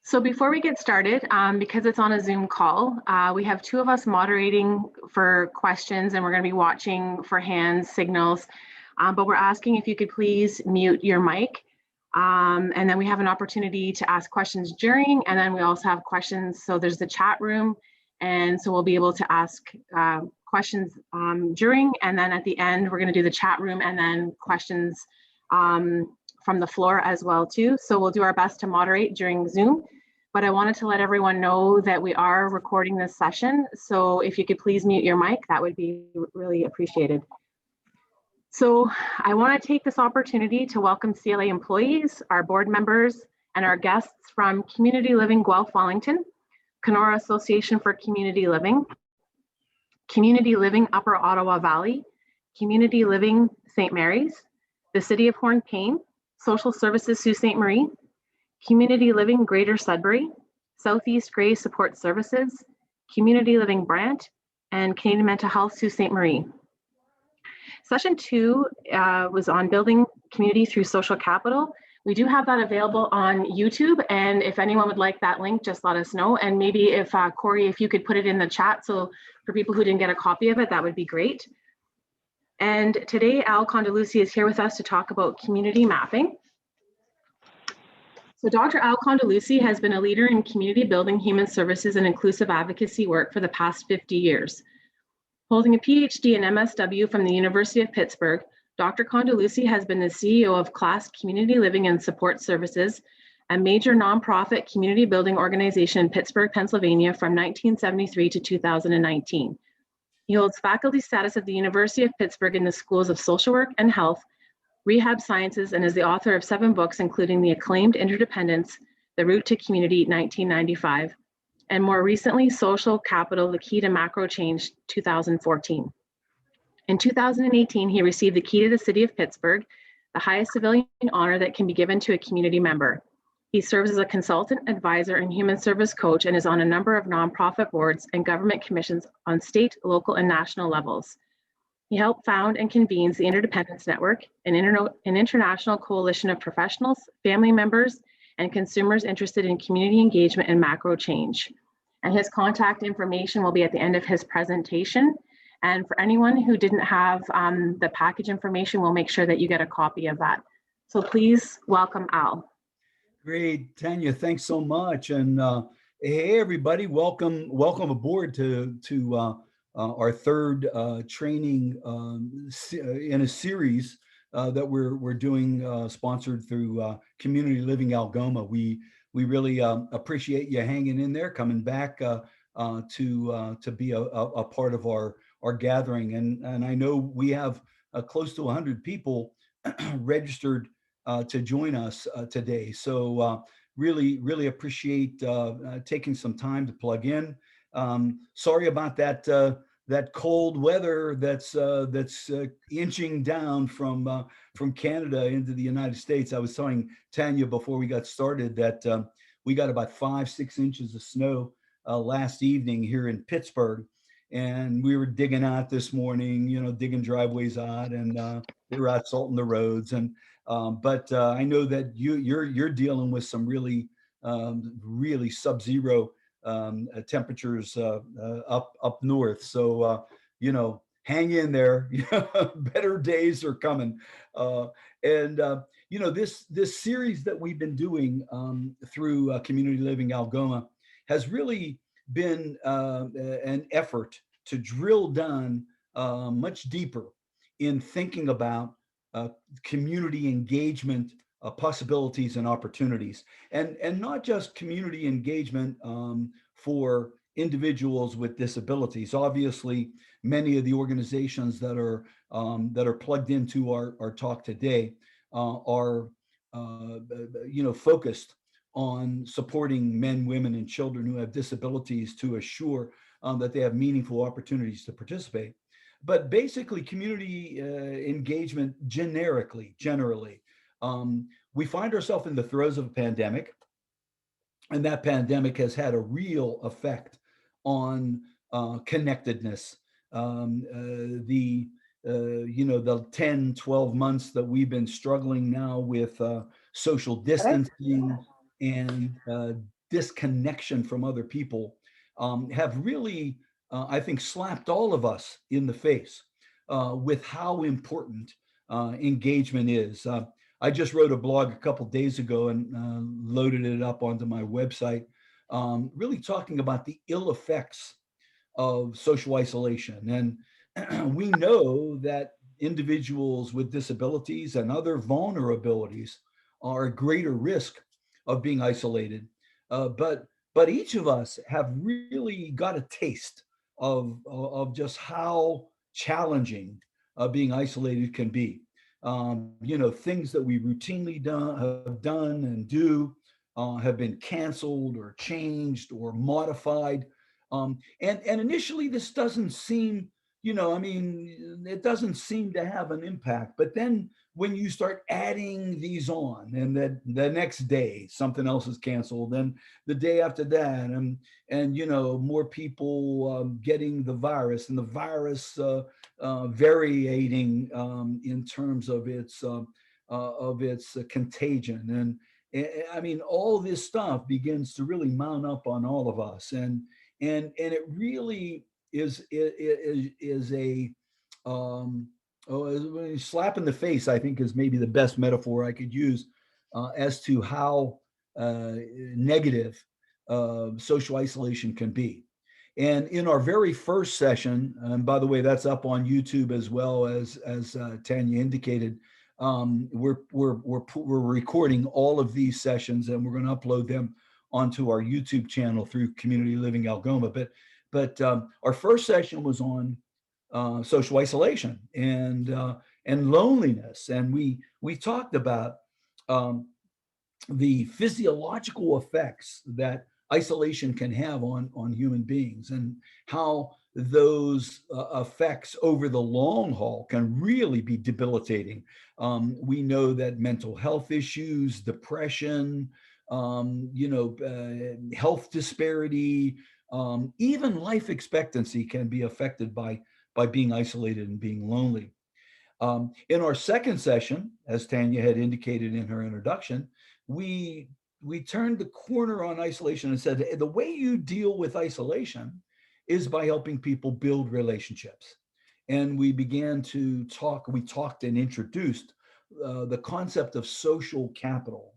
So before we get started, because it's on a Zoom call, we have two of us moderating for questions, and we're going to be watching for hands, signals, but we're asking if you could please mute your mic. And then we have an opportunity to ask questions during, and then we also have questions. So there's the chat room, and so we'll be able to ask questions during, and then at the end, we're going to do the chat room and then questions from the floor as well too. So we'll do our best to moderate during Zoom, but I wanted to let everyone know that we are recording this session. So if you could please mute your mic, that would be really appreciated. So I want to take this opportunity to welcome CLA employees, our board members, and our guests from Community Living Guelph Wellington, Kenora Association for Community Living, Community Living Upper Ottawa Valley, Community Living St. Mary's, the City of Horn-Payne, Social Services Sault Ste. Marie, Community Living Greater Sudbury, Southeast Grey Support Services, Community Living Brant, and Canadian Mental Health Sault Ste. Marie. Session 2 was on building community through social capital. We do have that available on YouTube, and if anyone would like that link, just let us know. And maybe if Corey, if you could put it in the chat, so for people who didn't get a copy of it, that would be great. And today, Al Condeluci is here with us to talk about community mapping. So Dr. Al Condeluci has been a leader in community building, human services, and inclusive advocacy work for the past 50 years. Holding a PhD and MSW from the University of Pittsburgh, Dr. Condeluci has been the CEO of Class Community Living and Support Services, a major nonprofit community building organization in Pittsburgh, Pennsylvania from 1973 to 2019. He holds faculty status at the University of Pittsburgh in the schools of social work and health, rehab sciences, and is the author of 7 books, including the acclaimed Interdependence, The Route to Community, 1995, and more recently, Social Capital, The Key to Macro Change, 2014. In 2018, he received the Key to the City of Pittsburgh, the highest civilian honor that can be given to a community member. He serves as a consultant, advisor, and human service coach, and is on a number of nonprofit boards and government commissions on state, local, and national levels. He helped found and convenes the Interdependence Network, an international coalition of professionals, family members, and consumers interested in community engagement and macro change. And his contact information will be at the end of his presentation. And for anyone who didn't have the package information, we'll make sure that you get a copy of that. So please welcome Al. Great, Tanya, thanks so much. And hey, everybody, welcome aboard to our third training in a series that we're doing, sponsored through Community Living Algoma. We really appreciate you hanging in there, coming back to be a part of our gathering. And I know we have close to 100 people registered to join us today. So really appreciate taking some time to plug in. Sorry about that cold weather that's inching down from Canada into the United States. I was telling Tanya before we got started that we got about 5-6 inches of snow last evening here in Pittsburgh, and we were digging out this morning, digging driveways out, and we were out salting the roads. And but I know that you're dealing with some really sub-zero temperatures up north. So hang in there. Better days are coming. This series that we've been doing through Community Living Algoma has really been an effort to drill down much deeper in thinking about community engagement possibilities and opportunities, and not just community engagement for individuals with disabilities. Obviously, many of the organizations that are plugged into our talk today are focused on supporting men, women, and children who have disabilities to assure that they have meaningful opportunities to participate. But basically, community engagement generally. We find ourselves in the throes of a pandemic, and that pandemic has had a real effect on connectedness. The 10, 12 months that we've been struggling now with social distancing and disconnection from other people have really, I think, slapped all of us in the face with how important engagement is. I just wrote a blog a couple days ago and loaded it up onto my website, really talking about the ill effects of social isolation. And we know that individuals with disabilities and other vulnerabilities are at greater risk of being isolated. But each of us have really got a taste of just how challenging being isolated can be. Things that we routinely have done and do have been canceled or changed or modified. And initially, this doesn't seem, it doesn't seem to have an impact. But then when you start adding these on, and that the next day something else is canceled, and the day after that, and more people getting the virus, and the virus variating in terms of its contagion, and I mean, all this stuff begins to really mount up on all of us, and it really is a slap in the face, I think, is maybe the best metaphor I could use as to how negative social isolation can be. And in our very first session, and by the way, that's up on YouTube as well, as Tanya indicated. We're recording all of these sessions, and we're going to upload them onto our YouTube channel through Community Living Algoma. But our first session was on social isolation and loneliness, and we talked about the physiological effects that isolation can have on human beings, and how those effects over the long haul can really be debilitating. We know that mental health issues, depression, health disparity, even life expectancy can be affected by being isolated and being lonely. In our second session, as Tanya had indicated in her introduction, we turned the corner on isolation and said, the way you deal with isolation is by helping people build relationships. And we began to talk, we talked and introduced the concept of social capital.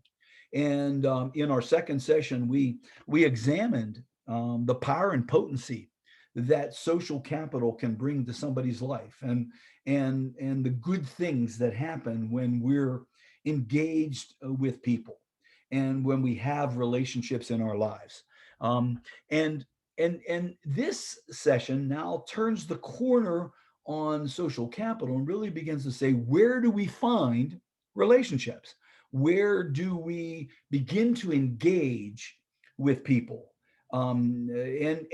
And in our second session, we examined the power and potency that social capital can bring to somebody's life, and the good things that happen when we're engaged with people and when we have relationships in our lives. And this session now turns the corner on social capital and really begins to say, where do we find relationships? Where do we begin to engage with people? And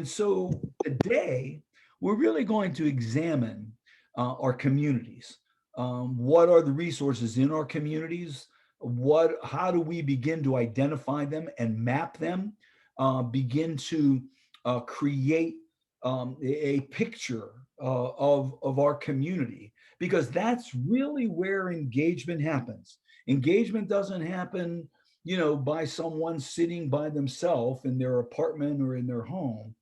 so today we're really going to examine our communities. What are the resources in our communities? How do we begin to identify them and map them? Begin to create a picture of our community, because that's really where engagement happens. Engagement doesn't happen, by someone sitting by themselves in their apartment or in their home.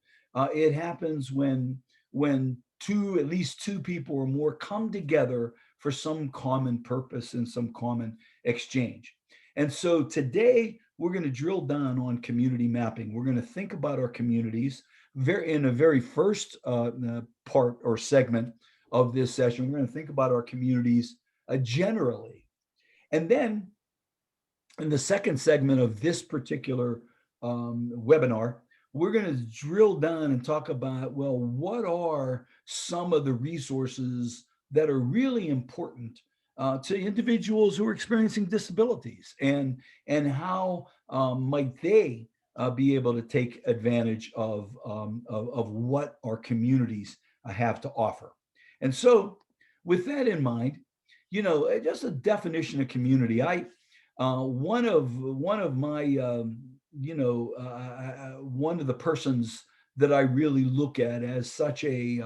It happens when at least two people or more come together for some common purpose and some common exchange. And so today we're going to drill down on community mapping. We're going to think about our communities in a very first part or segment of this session. We're going to think about our communities generally. And then in the second segment of this particular webinar, we're going to drill down and talk about, well, what are some of the resources that are really important to individuals who are experiencing disabilities, and how might they be able to take advantage of what our communities have to offer. And so with that in mind, just a definition of community. One of my one of the persons that I really look at as such a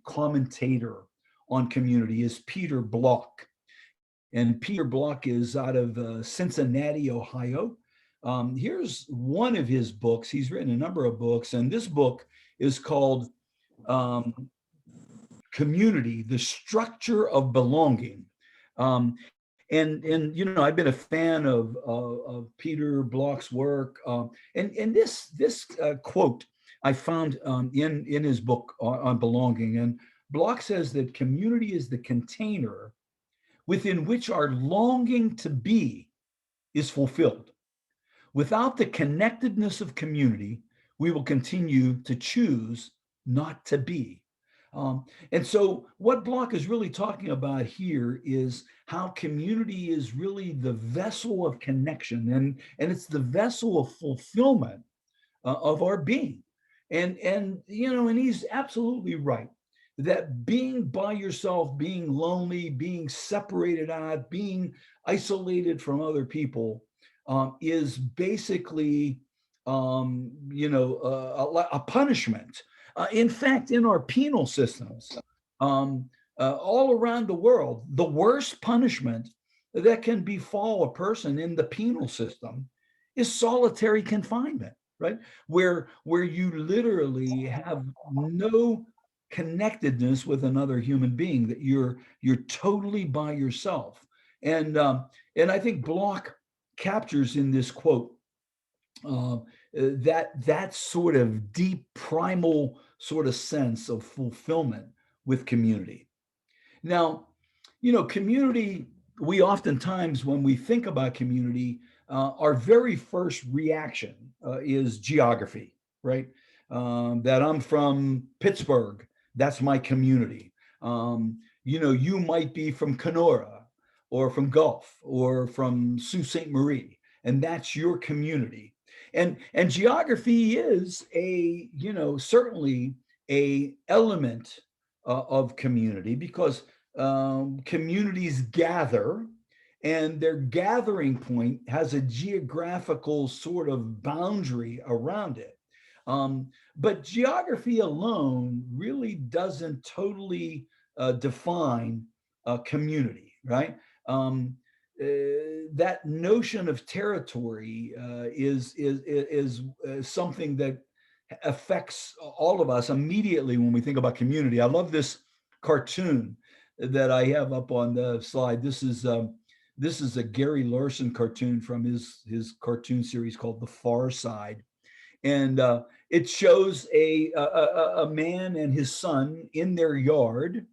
commentator on community is Peter Block. And Peter Block is out of Cincinnati, Ohio. Here's one of his books. He's written a number of books, and this book is called um, Community, the Structure of Belonging. And I've been a fan of Peter Block's work. And this quote I found in his book on belonging. And Block says that community is the container within which our longing to be is fulfilled. Without the connectedness of community, we will continue to choose not to be. And so, what Block is really talking about here is how community is really the vessel of connection, and it's the vessel of fulfillment of our being. And he's absolutely right that being by yourself, being lonely, being separated out, being isolated from other people is basically, a punishment. In fact, in our penal systems, all around the world, the worst punishment that can befall a person in the penal system is solitary confinement, right? Where you literally have no connectedness with another human being, that you're totally by yourself. And I think Block captures in this quote that sort of deep primal sort of sense of fulfillment with community. Now, community, we oftentimes, when we think about community, our very first reaction is geography, right? That I'm from Pittsburgh, that's my community. You might be from Kenora or from Gulf or from Sault Ste. Marie, and that's your community. And geography is certainly a element of community, because communities gather, and their gathering point has a geographical sort of boundary around it. But geography alone really doesn't totally define a community, right? That notion of territory is something that affects all of us immediately when we think about community. I love this cartoon that I have up on the slide. This is a Gary Larson cartoon from his cartoon series called The Far Side, and it shows a man and his son in their yard,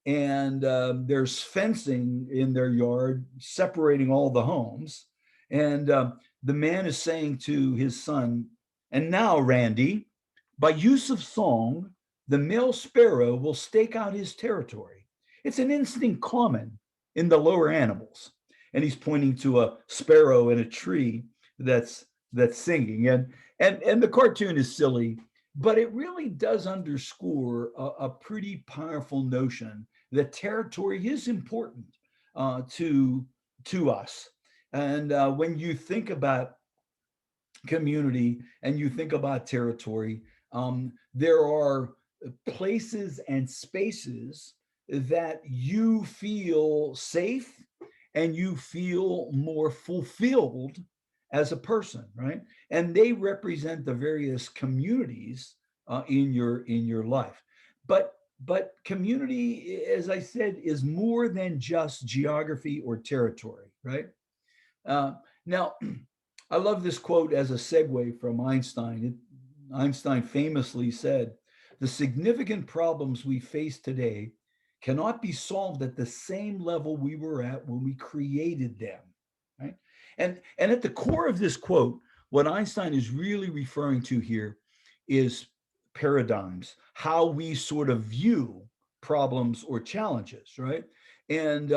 and there's fencing in their yard separating all the homes, and the man is saying to his son, "And now, Randy, by use of song, the male sparrow will stake out his territory. It's an instinct common in the lower animals." And he's pointing to a sparrow in a tree that's singing. And the cartoon is silly, but it really does underscore a pretty powerful notion that territory is important to us. And when you think about community and you think about territory, there are places and spaces that you feel safe and you feel more fulfilled as a person, right? And they represent the various communities in your life. But community, as I said, is more than just geography or territory, right? Now, I love this quote as a segue from Einstein. Einstein famously said, "The significant problems we face today cannot be solved at the same level we were at when we created them." Right? And at the core of this quote, what Einstein is really referring to here is paradigms, how we sort of view problems or challenges, right? And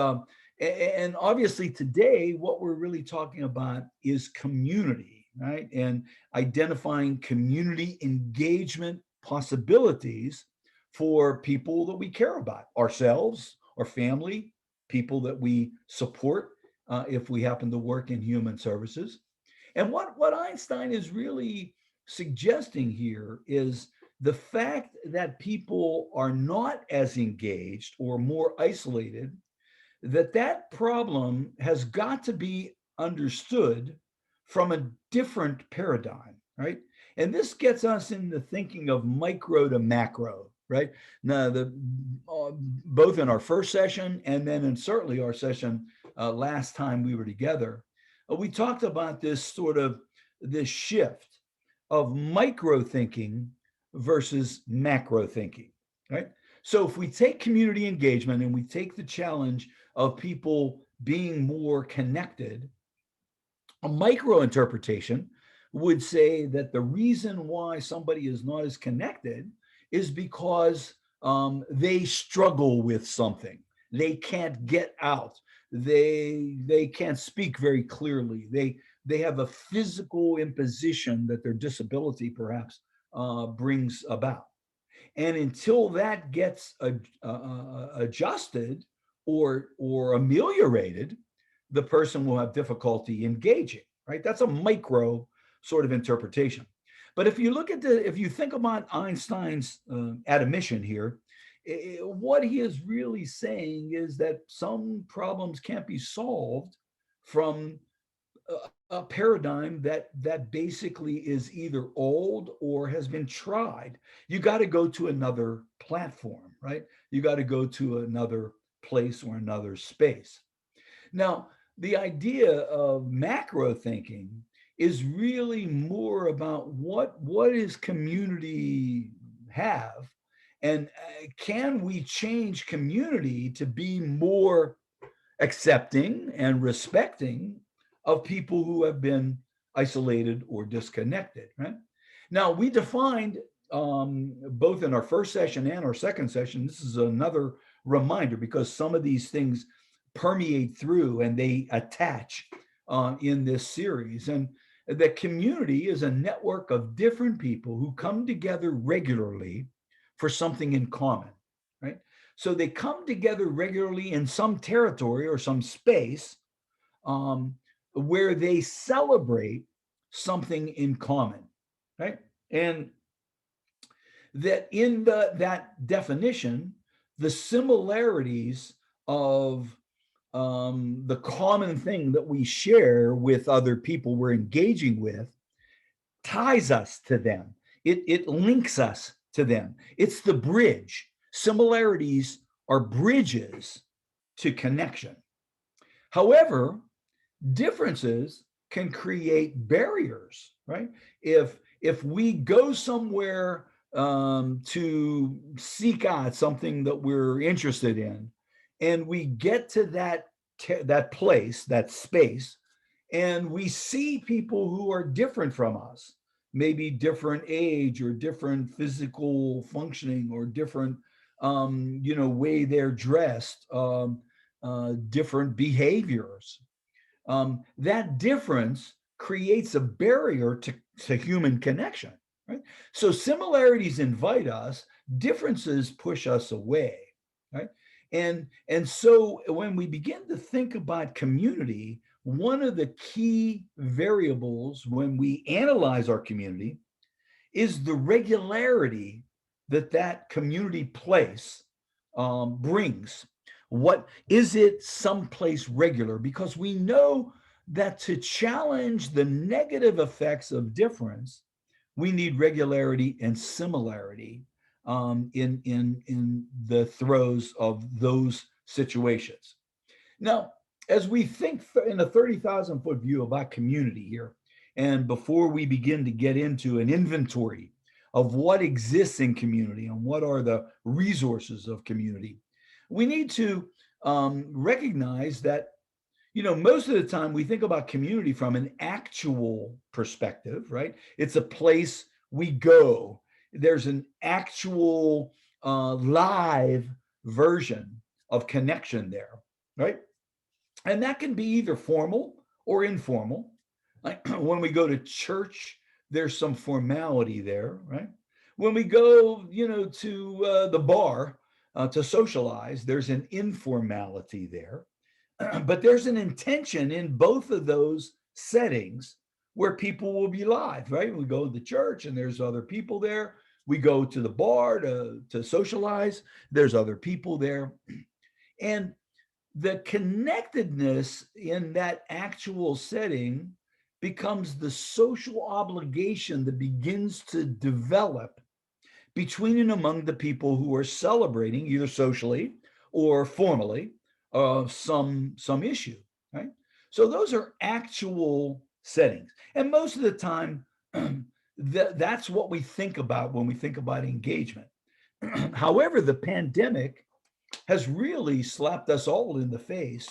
and obviously today, what we're really talking about is community, right? And identifying community engagement possibilities for people that we care about, ourselves, our family, people that we support if we happen to work in human services. And what Einstein is really suggesting here is the fact that people are not as engaged or more isolated that problem has got to be understood from a different paradigm, right? And this gets us into thinking of micro to macro, right? Now, both in our first session and then in certainly our session last time we were together, we talked about this sort of this shift of micro thinking versus macro thinking, right? So if we take community engagement and we take the challenge of people being more connected, a micro interpretation would say that the reason why somebody is not as connected is because they struggle with something. They can't get out. They can't speak very clearly. They have a physical imposition that their disability perhaps brings about. And until that gets adjusted or ameliorated, the person will have difficulty engaging, right? That's a micro sort of interpretation. But if you look at if you think about Einstein's admission here, what he is really saying is that some problems can't be solved from a paradigm that basically is either old or has been tried. You got to go to another platform, right? You got to go to another place or another space. Now, the idea of macro thinking is really more about what is community have, and can we change community to be more accepting and respecting of people who have been isolated or disconnected, right? Now, we defined both in our first session and our second session, this is another reminder because some of these things permeate through and they attach in this series. And the community is a network of different people who come together regularly for something in common, right? So they come together regularly in some territory or some space where they celebrate something in common, right? And that in that definition, the similarities of the common thing that we share with other people we're engaging with ties us to them. It links us to them. It's the bridge. Similarities are bridges to connection. However, differences can create barriers, right? If we go somewhere to seek out something that we're interested in, and we get to that place, that space, and we see people who are different from us, maybe different age or different physical functioning or different way they're dressed, different behaviors, that difference creates a barrier to human connection, right? So similarities invite us, differences push us away, right? And so when we begin to think about community, one of the key variables when we analyze our community is the regularity that community place brings. What is it someplace regular? Because we know that to challenge the negative effects of difference, we need regularity and similarity in the throes of those situations. Now, as we think in a 30,000 foot view about community here, and before we begin to get into an inventory of what exists in community and what are the resources of community, we need to recognize that, most of the time we think about community from an actual perspective, right? It's a place we go. There's an actual live version of connection there, right? And that can be either formal or informal. Like when we go to church, there's some formality there, right? When we go, to the bar to socialize, there's an informality there. But there's an intention in both of those settings where people will be live, right? We go to the church and there's other people there. We go to the bar to socialize. There's other people there. And the connectedness in that actual setting becomes the social obligation that begins to develop between and among the people who are celebrating, either socially or formally, some issue, right? So those are actual settings, and most of the time, that's what we think about when we think about engagement. However, the pandemic has really slapped us all in the face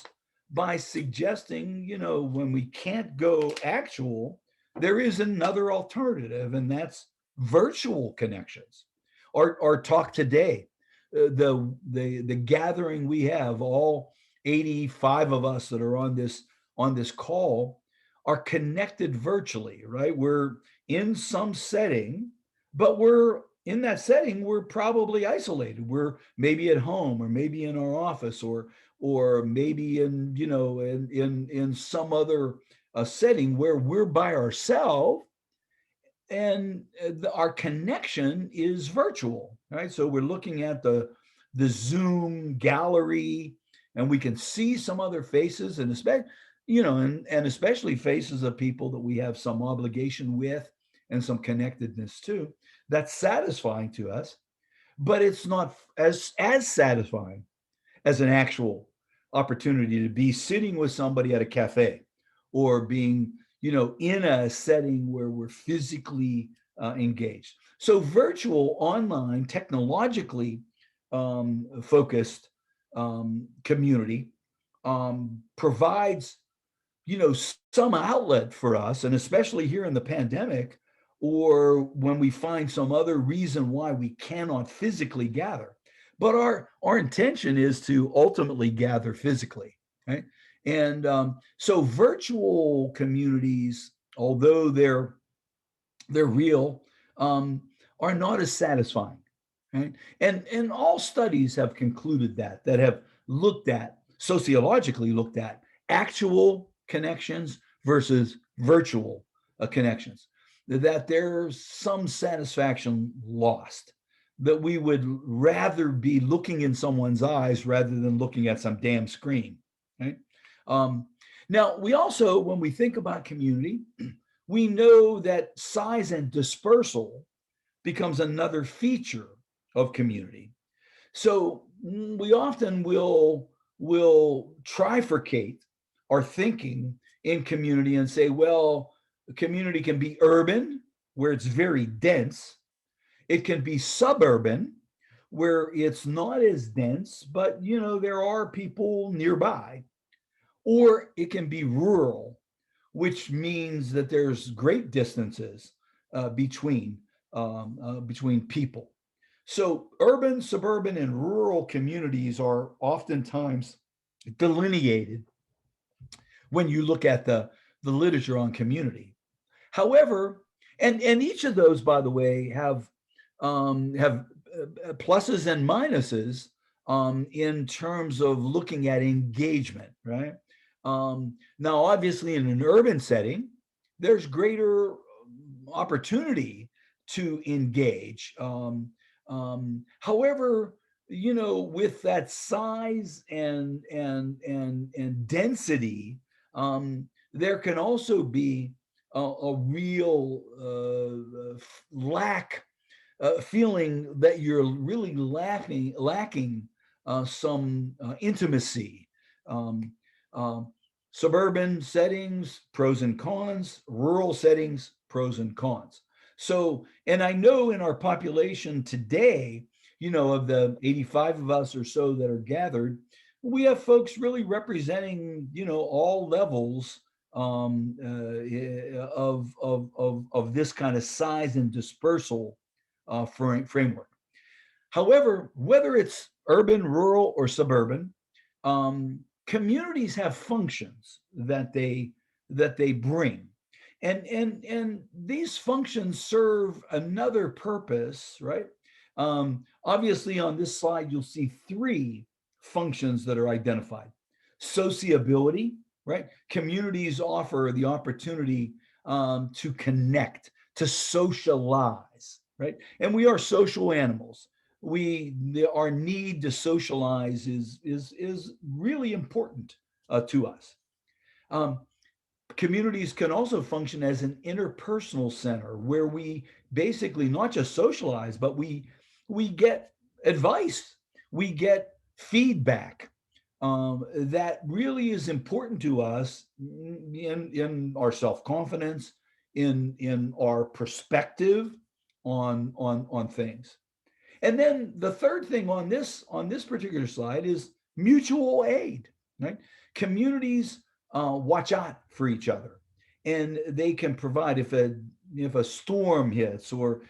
by suggesting, when we can't go actual, there is another alternative, and that's virtual connections. Our talk today, the gathering we have, all 85 of us that are on this call, are connected virtually, right? We're in some setting, but we're in that setting, we're probably isolated. We're maybe at home, or maybe in our office, or maybe in some other setting where we're by ourselves, and our connection is virtual, right? So we're looking at the Zoom gallery, and we can see some other faces, and especially faces of people that we have some obligation with and some connectedness to. That's satisfying to us, but it's not as satisfying as an actual opportunity to be sitting with somebody at a cafe, or being in a setting where we're physically engaged. So virtual, online, technologically focused community provides some outlet for us, and especially here in the pandemic, or when we find some other reason why we cannot physically gather. But our intention is to ultimately gather physically, right? And so virtual communities, although they're real, are not as satisfying, right? And all studies have concluded that have looked at, sociologically looked at, actual connections versus virtual connections, that there's some satisfaction lost, that we would rather be looking in someone's eyes rather than looking at some damn screen, right? Now, we also, when we think about community, we know that size and dispersal becomes another feature of community. So we often will trifurcate our thinking in community and say, well, community can be urban, where it's very dense. It can be suburban, where it's not as dense, but there are people nearby. Or it can be rural, which means that there's great distances between people. So urban, suburban, and rural communities are oftentimes delineated when you look at the literature on community. However, and each of those, by the way, have pluses and minuses in terms of looking at engagement, right? Now, obviously, in an urban setting, there's greater opportunity to engage. However, with that size and density, there can also be a real lack, feeling that you're really lacking some intimacy. Um, Suburban settings, pros and cons; rural settings, pros and cons. So, and I know in our population today, of the 85 of us or so that are gathered, we have folks really representing, all levels of this kind of size and dispersal framework. However, whether it's urban, rural, or suburban, communities have functions that they bring, and these functions serve another purpose, right? Obviously, on this slide, you'll see three functions that are identified: sociability, right? Communities offer the opportunity to connect, to socialize, right? And we are social animals. our need to socialize is really important to us. Um, Communities can also function as an interpersonal center where we basically not just socialize, but we get advice, we get feedback that really is important to us in our self-confidence, in our perspective on things. And then the third thing on this particular slide is mutual aid, right? Communities watch out for each other, and they can provide if a storm hits or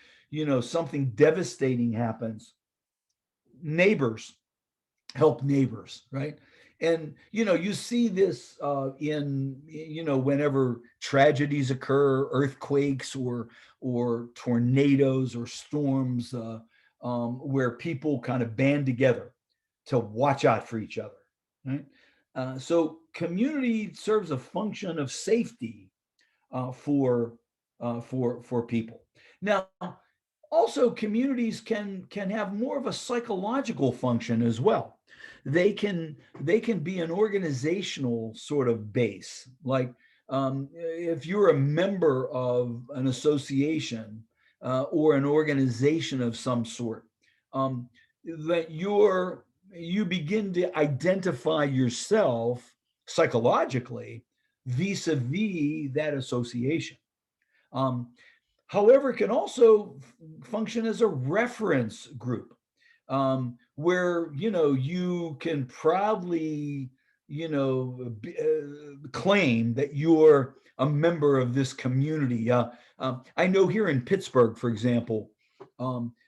something devastating happens. Neighbors help neighbors, right? And you see this in whenever tragedies occur, earthquakes or tornadoes or storms, where people kind of band together to watch out for each other, right? So community serves a function of safety for people. Now, also communities can have more of a psychological function as well. They can be an organizational sort of base, like if you're a member of an association or an organization of some sort, that you begin to identify yourself psychologically vis-a-vis that association. Um, However, it can also function as a reference group, where you can proudly claim that you're a member of this community. I know here in Pittsburgh, for example,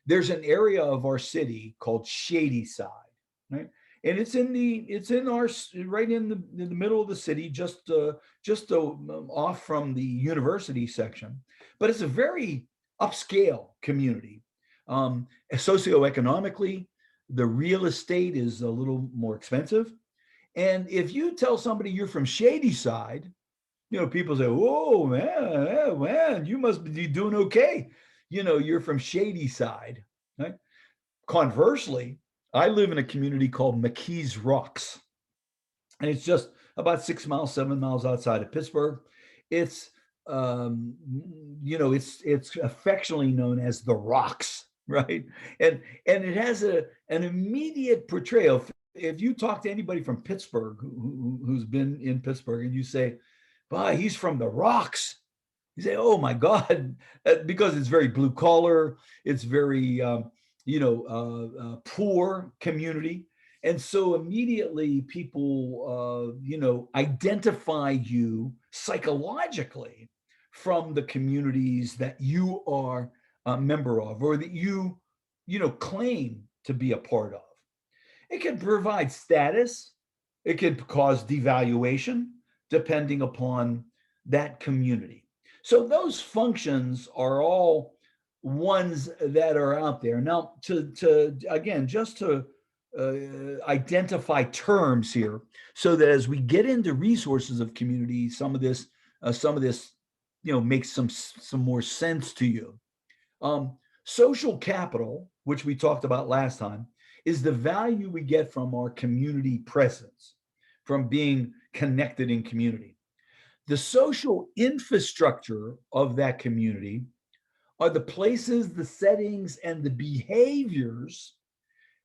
there's an area of our city called Shady Side, right? And it's in our right in the middle of the city, just off from the university section, but it's a very upscale community. Socioeconomically, the real estate is a little more expensive. And if you tell somebody you're from Shady Side, people say, "Whoa, man, you must be doing okay. You're from Shady Side." Right? Conversely, I live in a community called McKees Rocks, and it's just about 6 miles, 7 miles outside of Pittsburgh. It's it's affectionately known as the Rocks, right? And it has an immediate portrayal. If you talk to anybody from Pittsburgh who's been in Pittsburgh, and you say, "Boy, he's from the Rocks," you say, "Oh my God," because it's very blue collar. It's very poor community. And so immediately people, identify you psychologically from the communities that you are a member of or that claim to be a part of. It can provide status. It could cause devaluation depending upon that community. So those functions are all ones that are out there. Now, to again, just to identify terms here, so that as we get into resources of community, some of this makes some more sense to you. Social capital, which we talked about last time, is the value we get from our community presence, from being connected in community. The social infrastructure of that community are the places, the settings, and the behaviors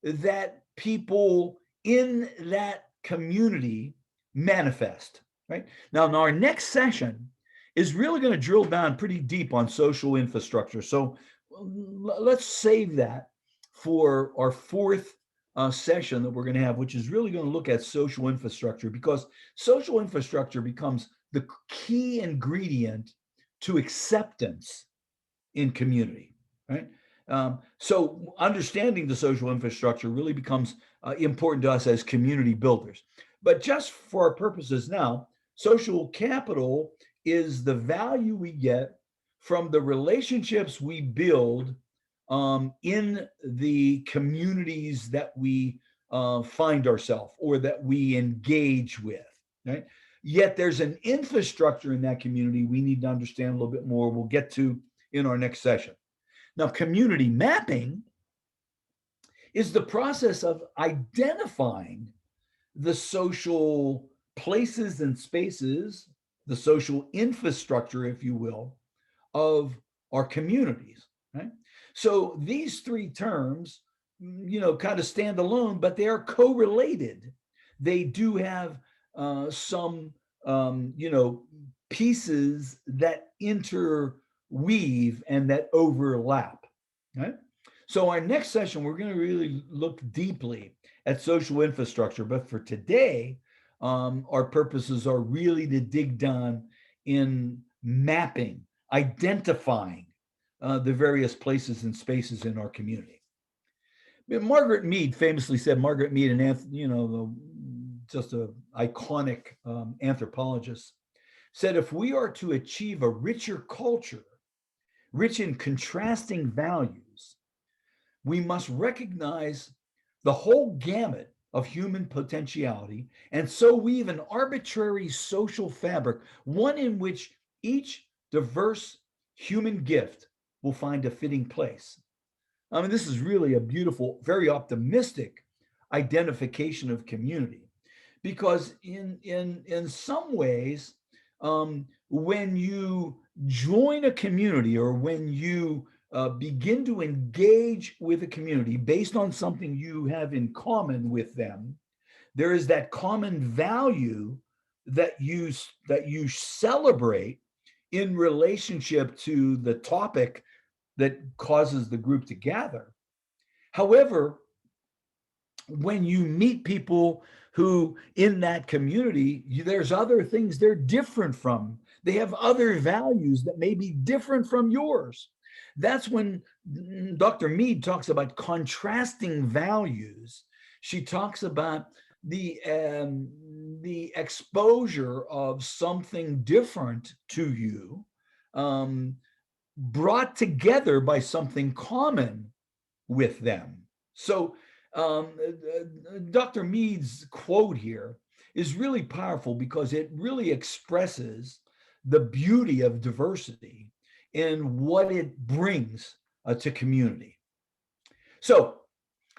that people in that community manifest, right? Now, in our next session is really going to drill down pretty deep on social infrastructure. So let's save that for our fourth session that we're going to have, which is really going to look at social infrastructure, because social infrastructure becomes the key ingredient to acceptance in community, right? So understanding the social infrastructure really becomes important to us as community builders. But just for our purposes now, social capital is the value we get from the relationships we build in the communities that we find ourselves or that we engage with, right? Yet there's an infrastructure in that community we need to understand a little bit more. We'll get to in our next session. Now, community mapping is the process of identifying the social places and spaces, the social infrastructure, if you will, of our communities, right? So these three terms, kind of stand alone, but they are correlated. They do have some, pieces that interweave and that overlap, right? So our next session, we're going to really look deeply at social infrastructure. But for today, our purposes are really to dig down in mapping, identifying the various places and spaces in our community. Margaret Mead famously said, Margaret Mead, just an iconic anthropologist, said, if we are to achieve a richer culture, rich in contrasting values, we must recognize the whole gamut of human potentiality and so weave an arbitrary social fabric, one in which each diverse human gift will find a fitting place. I mean, this is really a beautiful, very optimistic identification of community, because in some ways, when you join a community or when you begin to engage with a community based on something you have in common with them, there is that common value that you celebrate in relationship to the topic that causes the group to gather. However, when you meet people who in that community, there's other things they're different from. They have other values that may be different from yours. That's when Dr. Mead talks about contrasting values. She talks about the exposure of something different to you, brought together by something common with them. So Dr. Mead's quote here is really powerful because it really expresses the beauty of diversity and what it brings to community. So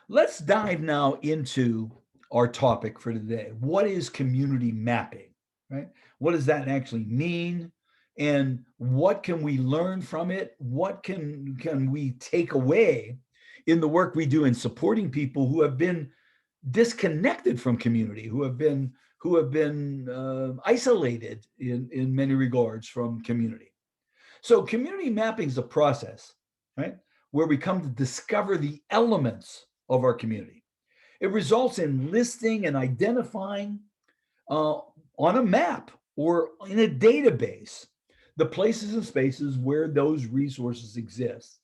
let's dive now into our topic for today. What is community mapping, right? What does that actually mean? And what can we learn from it? What can we take away in the work we do in supporting people who have been disconnected from community, who have been isolated in many regards from community? So community mapping is a process, right, where we come to discover the elements of our community. It results in listing and identifying on a map or in a database the places and spaces where those resources exist,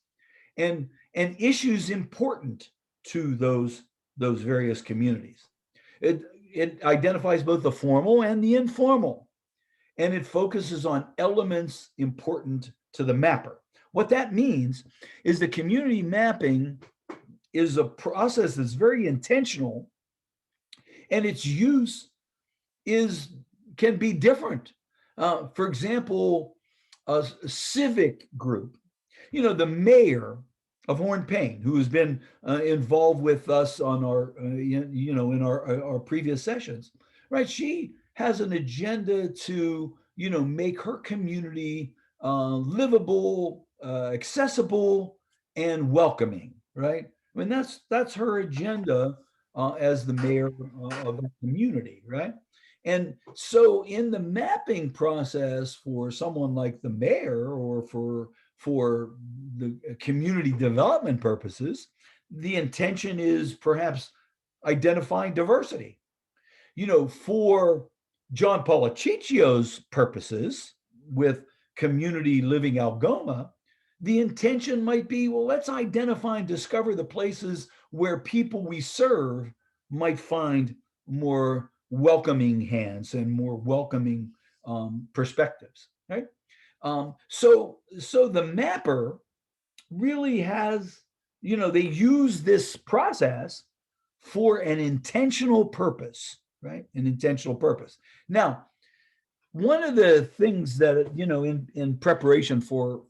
and issues important to those various communities. It identifies both the formal and the informal, and it focuses on elements important to the mapper. What that means is the community mapping is a process that's very intentional, and its use can be different. For example, a civic group, the mayor of Hornpain, who has been involved with us on our, in our previous sessions, right? She has an agenda to, make her community livable, accessible, and welcoming, right? I mean, that's her agenda as the mayor of the community, right? And so in the mapping process for someone like the mayor or for the community development purposes, the intention is perhaps identifying diversity. For John Policiccio's purposes with community living Algoma, the intention might be, well, let's identify and discover the places where people we serve might find more welcoming hands and more welcoming perspectives, right? So the mapper really has, they use this process for an intentional purpose, right? An intentional purpose. Now, one of the things that, in preparation for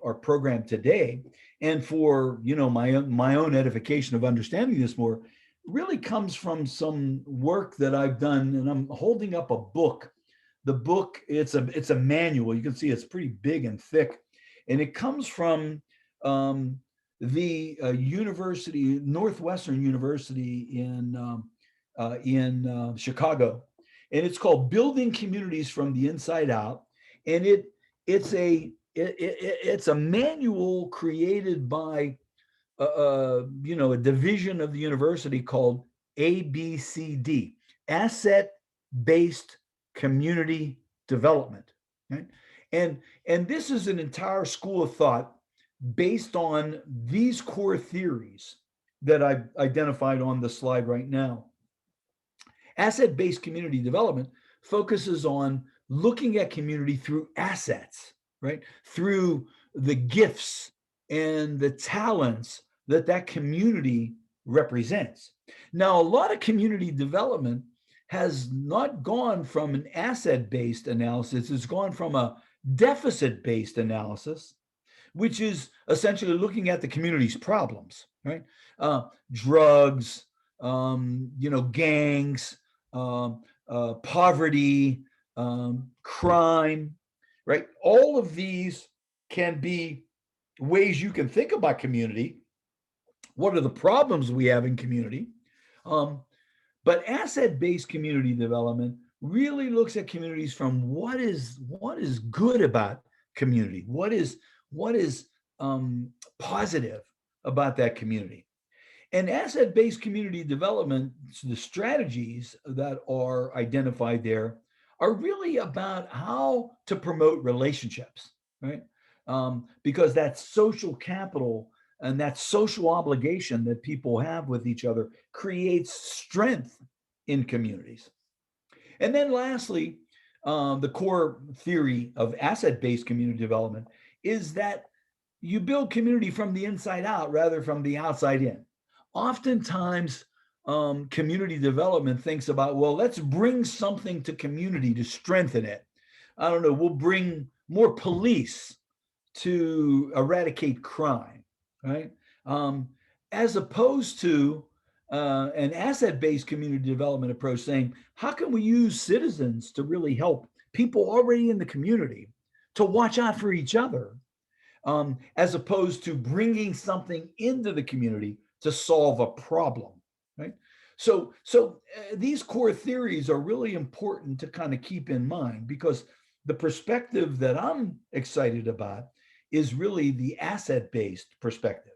our program today, and for, my own edification of understanding this more, really comes from some work that I've done. And I'm holding up a book. The book, it's a manual. You can see it's pretty big and thick, and it comes from the university, Northwestern University in Chicago, and it's called Building Communities from the Inside Out. And it's a manual created by a division of the university called ABCD, Asset Based Community Development, right? And this is an entire school of thought based on these core theories that I've identified on the slide right now. Asset-based community development focuses on looking at community through assets, right? Through the gifts and the talents that community represents. Now, a lot of community development has not gone from an asset-based analysis, it's gone from a deficit-based analysis, which is essentially looking at the community's problems, right? Drugs, gangs, poverty, crime, right? All of these can be ways you can think about community. What are the problems we have in community? But asset-based community development really looks at communities from what is good about community, what is positive about that community. And asset-based community development, the strategies that are identified there are really about how to promote relationships, right? Because that social capital and that social obligation that people have with each other creates strength in communities. And then lastly, the core theory of asset-based community development is that you build community from the inside out rather from the outside in. Oftentimes, community development thinks about, well, let's bring something to community to strengthen it. I don't know, we'll bring more police to eradicate crime, right? As opposed to an asset-based community development approach saying, how can we use citizens to really help people already in the community to watch out for each other, as opposed to bringing something into the community to solve a problem, right? So these core theories are really important to kind of keep in mind, because the perspective that I'm excited about is really the asset-based perspective.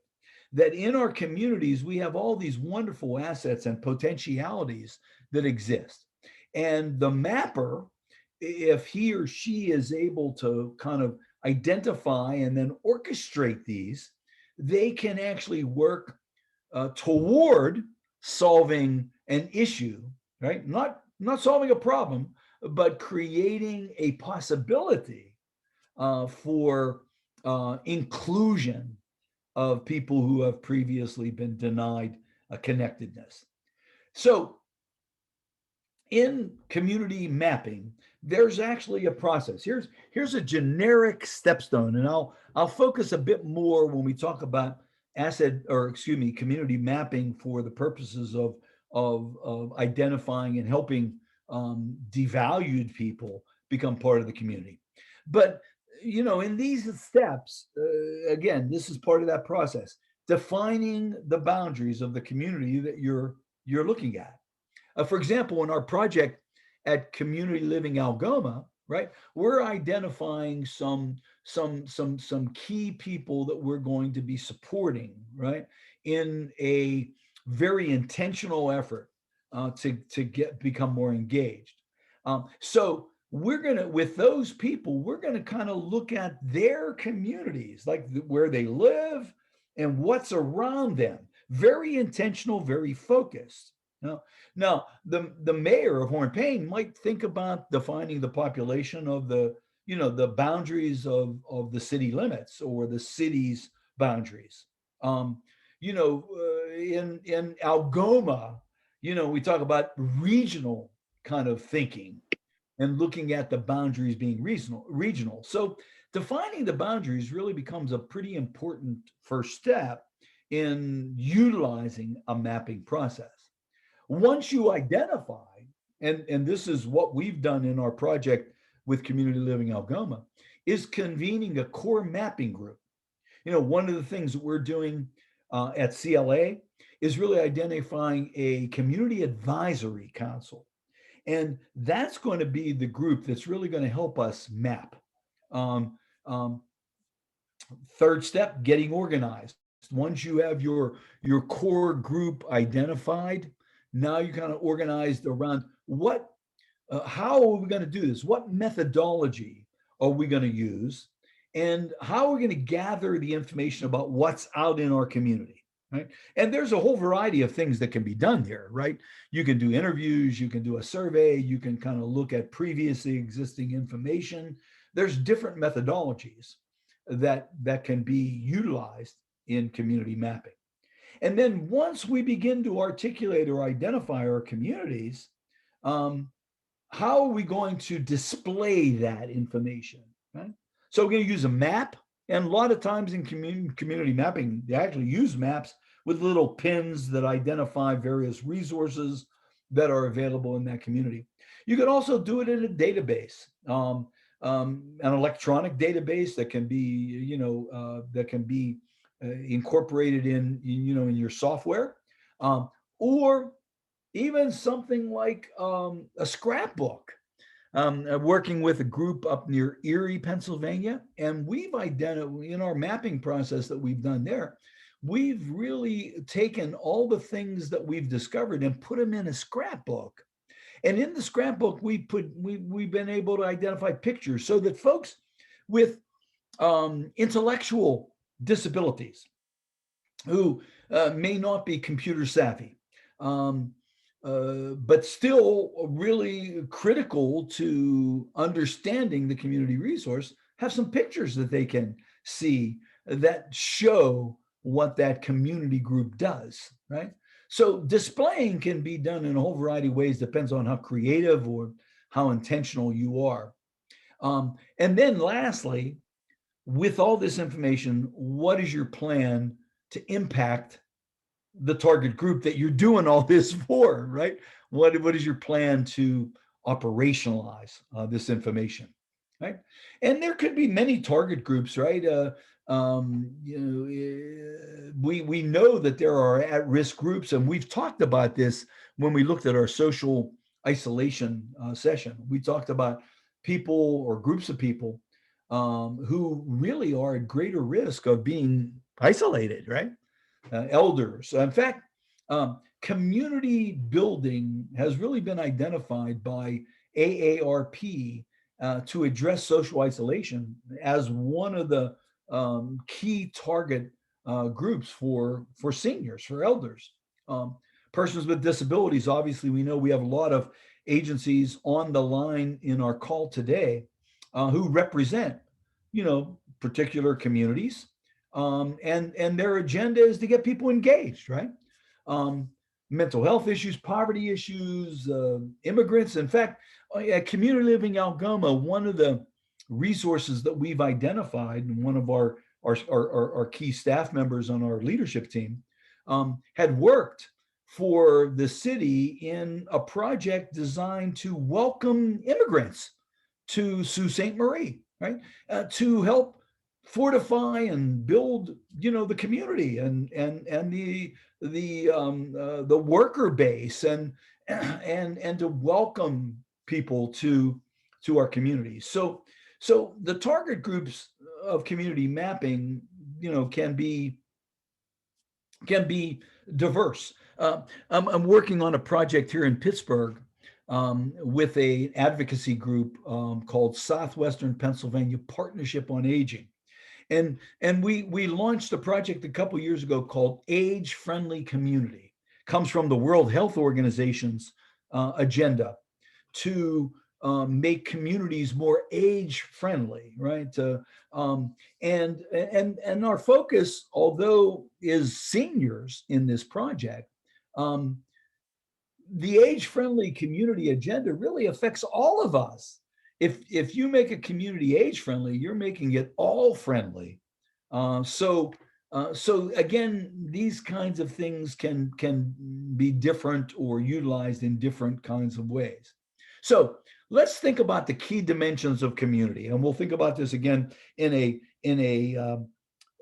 That in our communities, we have all these wonderful assets and potentialities that exist. And the mapper, if he or she is able to kind of identify and then orchestrate these, they can actually work toward solving an issue, right? Not solving a problem, but creating a possibility for inclusion of people who have previously been denied connectedness. So in community mapping, there's actually a process. Here's a generic stepstone, and I'll focus a bit more when we talk about community mapping for the purposes of identifying and helping devalued people become part of the community. But in these steps, again, this is part of that process, defining the boundaries of the community that you're looking at. For example, in our project at Community Living Algoma, right, we're identifying some key people that we're going to be supporting, right, in a very intentional effort to become more engaged. So with those people, we're gonna kind of look at their communities, like where they live and what's around them. Very intentional, very focused. Now, the mayor of Hornepayne might think about defining the population of the boundaries of the city limits or the city's boundaries. In Algoma, we talk about regional kind of thinking. and looking at the boundaries being regional. So defining the boundaries really becomes a pretty important first step in utilizing a mapping process. Once you identify, and this is what we've done in our project with Community Living Algoma, is convening a core mapping group. One of the things that we're doing at CLA is really identifying a community advisory council. And that's going to be the group that's really going to help us map. Um, um, Third step, getting organized. Once you have your core group identified, now you're kind of organized around how are we going to do this? What methodology are we going to use? And how are we going to gather the information about what's out in our community? Right. And there's a whole variety of things that can be done here, right? You can do interviews, you can do a survey, you can kind of look at previously existing information. There's different methodologies that can be utilized in community mapping. And then once we begin to articulate or identify our communities, how are we going to display that information? Right? So we're going to use a map. And a lot of times in community mapping, they actually use maps with little pins that identify various resources that are available in that community. You could also do it in a database, an electronic database that can be incorporated in your software, or even something like a scrapbook. Working with a group up near Erie, Pennsylvania, and we've identified in our mapping process that we've done there, we've really taken all the things that we've discovered and put them in a scrapbook. And in the scrapbook, we've been able to identify pictures so that folks with intellectual disabilities who may not be computer savvy, but still really critical to understanding the community resource, have some pictures that they can see that show what that community group does, right? So displaying can be done in a whole variety of ways, depends on how creative or how intentional you are. And then lastly, with all this information, what is your plan to impact the target group that you're doing all this for, right? What is your plan to operationalize this information, right? And there could be many target groups, right? We know that there are at-risk groups, and we've talked about this when we looked at our social isolation session. We talked about people or groups of people who really are at greater risk of being isolated, right? Elders. In fact, community building has really been identified by AARP to address social isolation as one of the key target groups for seniors, for elders. Persons with disabilities, obviously, we know we have a lot of agencies on the line in our call today who represent, particular communities. And their agenda is to get people engaged, right? Mental health issues, poverty issues, immigrants. In fact, at Community Living Algoma, one of the resources that we've identified, and one of our key staff members on our leadership team had worked for the city in a project designed to welcome immigrants to Sault Ste. Marie, right? To help fortify and build, the community and the worker base and to welcome people to our communities. So the target groups of community mapping, can be diverse. I'm working on a project here in Pittsburgh with an advocacy group called Southwestern Pennsylvania Partnership on Aging. And we launched a project a couple years ago called Age Friendly Community. Comes from the World Health Organization's agenda to make communities more age friendly, right? And our focus, although is seniors in this project, the age-friendly community agenda really affects all of us. If you make a community age-friendly, you're making it all friendly. So again, these kinds of things can be different or utilized in different kinds of ways. So let's think about the key dimensions of community, and we'll think about this again in a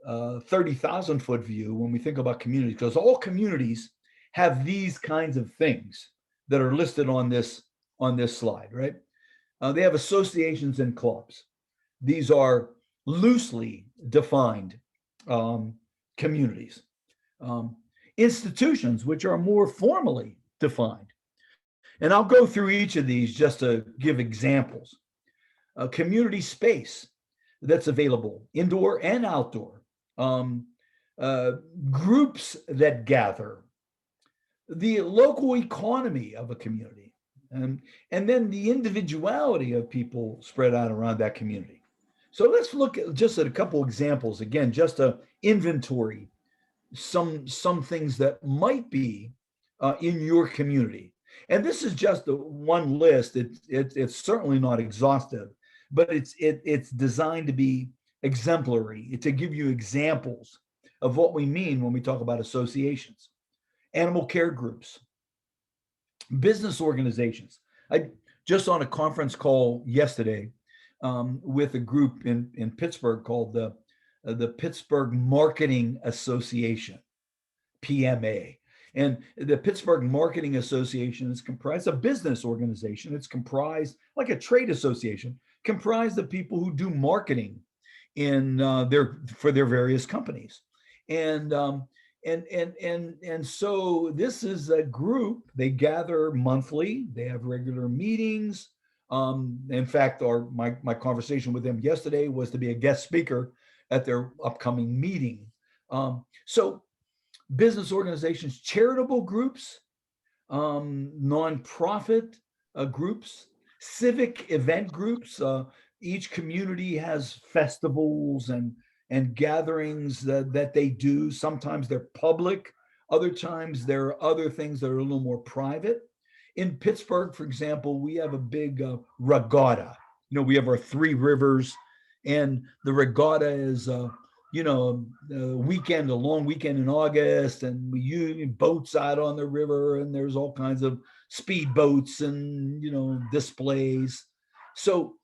30,000 foot view when we think about communities, because all communities have these kinds of things that are listed on this slide, right? They have associations and clubs. These are loosely defined communities. Institutions, which are more formally defined. And I'll go through each of these just to give examples. Community space that's available, indoor and outdoor. Um, Groups that gather, the local economy of a community, and then the individuality of people spread out around that community. So let's look at just at a couple examples again, just to inventory some things that might be in your community. And this is just the one list. It's certainly not exhaustive, but it's designed to be exemplary, to give you examples of what we mean when we talk about associations, animal care groups, business organizations. I just on a conference call yesterday with a group in Pittsburgh called the Pittsburgh Marketing Association, PMA. And the Pittsburgh Marketing Association is comprised of a business organization. It's comprised like a trade association, comprised of people who do marketing in for their various companies. And so this is a group. They gather monthly. They have regular meetings. In fact, my conversation with them yesterday was to be a guest speaker at their upcoming meeting. So business organizations, charitable groups, nonprofit groups, civic event groups. Each community has festivals and gatherings that they do. Sometimes they're public. Other times there are other things that are a little more private. In Pittsburgh, for example, we have a big regatta. We have our three rivers, and the regatta is a long weekend in August, and we use boats out on the river, and there's all kinds of speed boats and displays. So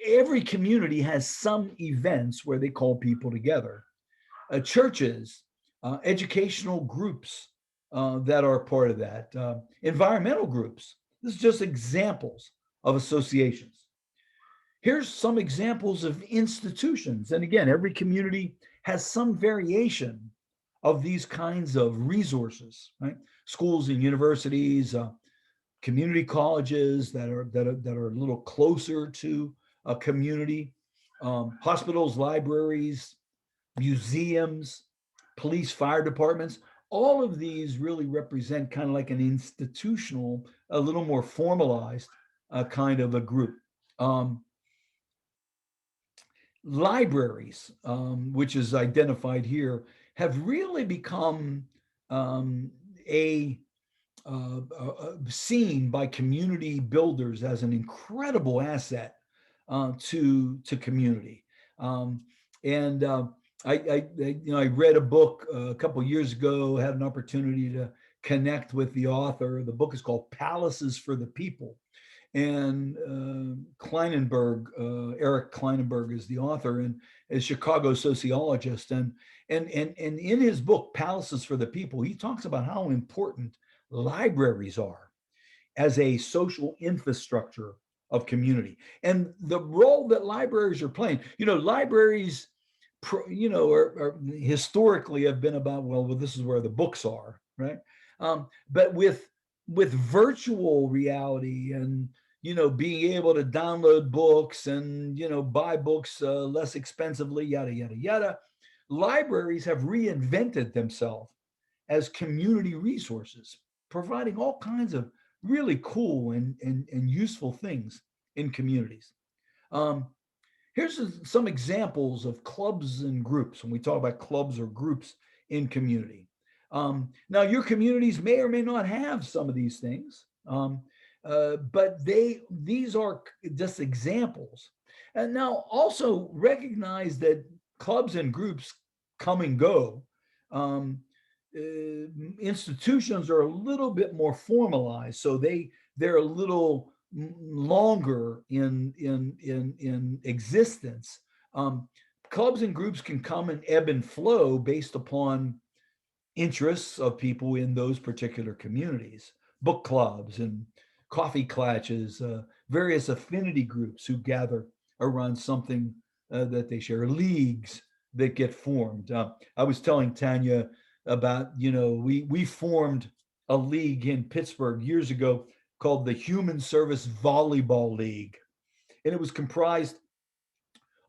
every community has some events where they call people together. Churches, educational groups that are part of that, environmental groups. This is just examples of associations. Here's some examples of institutions. And again, every community has some variation of these kinds of resources, right? Schools and universities, community colleges that are a little closer to a community, hospitals, libraries, museums, police, fire departments. All of these really represent kind of like an institutional, a little more formalized kind of a group. Libraries, which is identified here, have really become seen by community builders as an incredible asset to community. And I read a book a couple of years ago, had an opportunity to connect with the author. The book is called Palaces for the People. And Eric Kleinenberg is the author and is a Chicago sociologist. And in his book, Palaces for the People, he talks about how important libraries are as a social infrastructure of community and the role that libraries are playing. Libraries, are historically have been about, well, this is where the books are, right? But with virtual reality and being able to download books and buy books less expensively, yada yada yada, libraries have reinvented themselves as community resources, providing all kinds of really cool and useful things in communities. Here's some examples of clubs and groups when we talk about clubs or groups in community. Now, your communities may or may not have some of these things, but these are just examples. And now also recognize that clubs and groups come and go. Um, Institutions are a little bit more formalized, so they're a little longer in existence. Um, Clubs and groups can come and ebb and flow based upon interests of people in those particular communities, book clubs and coffee clatches, various affinity groups who gather around something that they share, leagues that get formed. I was telling Tanya about, we formed a league in Pittsburgh years ago called the Human Service Volleyball League. And it was comprised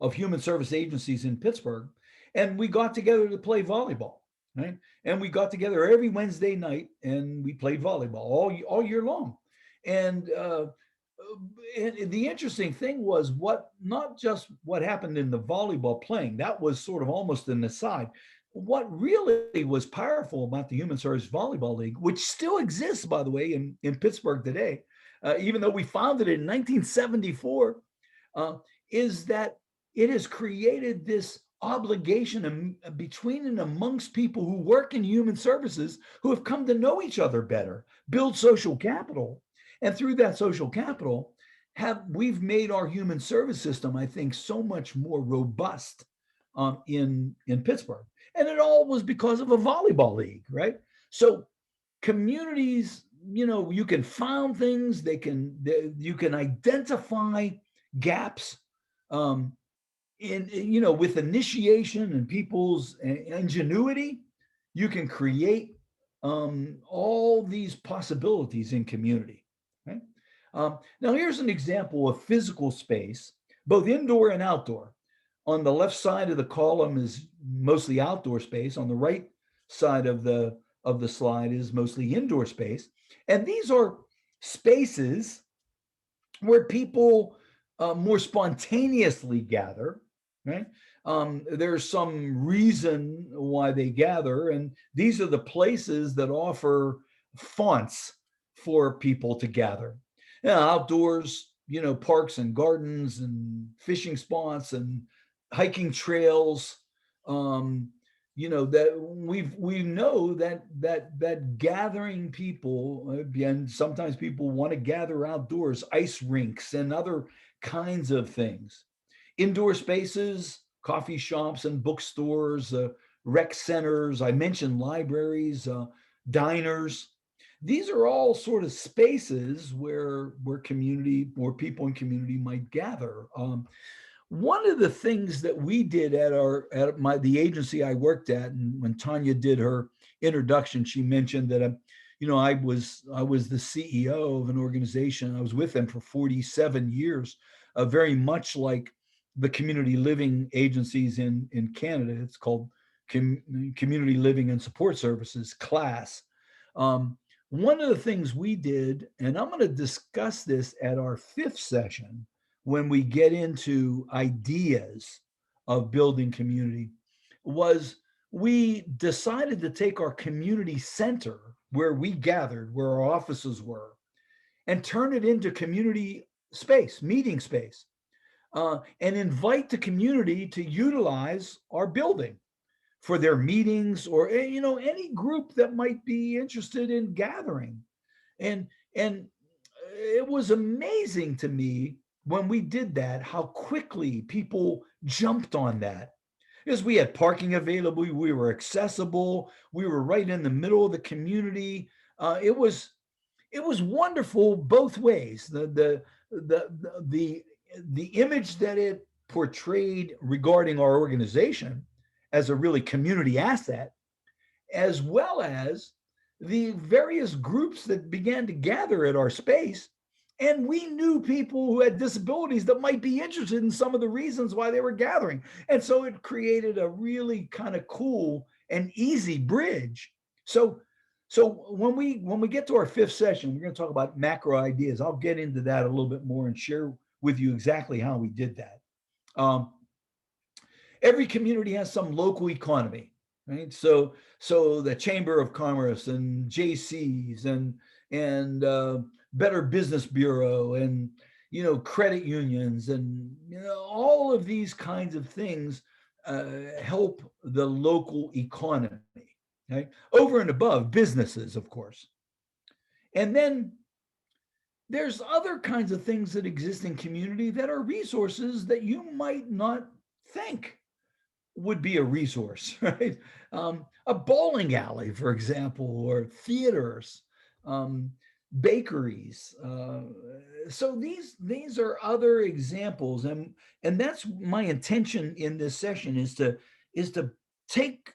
of human service agencies in Pittsburgh. And we got together to play volleyball, right? And we got together every Wednesday night and we played volleyball all year long. And, and the interesting thing was not just what happened in the volleyball playing, that was sort of almost an aside. What really was powerful about the Human Service Volleyball League, which still exists, by the way, in Pittsburgh today, even though we founded it in 1974, is that it has created this obligation between and amongst people who work in human services who have come to know each other better, build social capital. And through that social capital, we've made our human service system, I think, so much more robust in Pittsburgh. And it all was because of a volleyball league, right? So communities, you can found things, you can identify gaps, um, with initiation and people's ingenuity, you can create all these possibilities in community. Right? Now, here's an example of physical space, both indoor and outdoor. On the left side of the column is mostly outdoor space. On the right side of the slide is mostly indoor space. And these are spaces where people more spontaneously gather, right? There's some reason why they gather, and these are the places that offer fonts for people to gather. Outdoors, parks and gardens and fishing spots and hiking trails. That we know that gathering people, and sometimes people want to gather outdoors, ice rinks and other kinds of things. Indoor spaces, coffee shops and bookstores, rec centers. I mentioned libraries, diners. These are all sort of spaces where people in community might gather. One of the things that we did at the agency I worked at, and when Tanya did her introduction, she mentioned that I was the CEO of an organization. I was with them for 47 years, very much like the community living agencies in Canada. It's called Community Living and Support Services, CLASS. One of the things we did, and I'm going to discuss this at our 5th session when we get into ideas of building community, was we decided to take our community center where we gathered, where our offices were, and turn it into community space, meeting space, and invite the community to utilize our building for their meetings or any group that might be interested in gathering. And it was amazing to me when we did that, how quickly people jumped on that. Because we had parking available, we were accessible, we were right in the middle of the community. It was wonderful both ways. The image that it portrayed regarding our organization as a really community asset, as well as the various groups that began to gather at our space. And we knew people who had disabilities that might be interested in some of the reasons why they were gathering. And so it created a really kind of cool and easy bridge. So when we get to our 5th session, we're going to talk about macro ideas. I'll get into that a little bit more and share with you exactly how we did that. Every community has some local economy, right? So the Chamber of Commerce and JCs and Better Business Bureau and credit unions and all of these kinds of things help the local economy, right? Over and above businesses, of course. And then there's other kinds of things that exist in community that are resources that you might not think would be a resource, right? A bowling alley, for example, or theaters, um, bakeries. So these are other examples, and that's my intention in this session is to take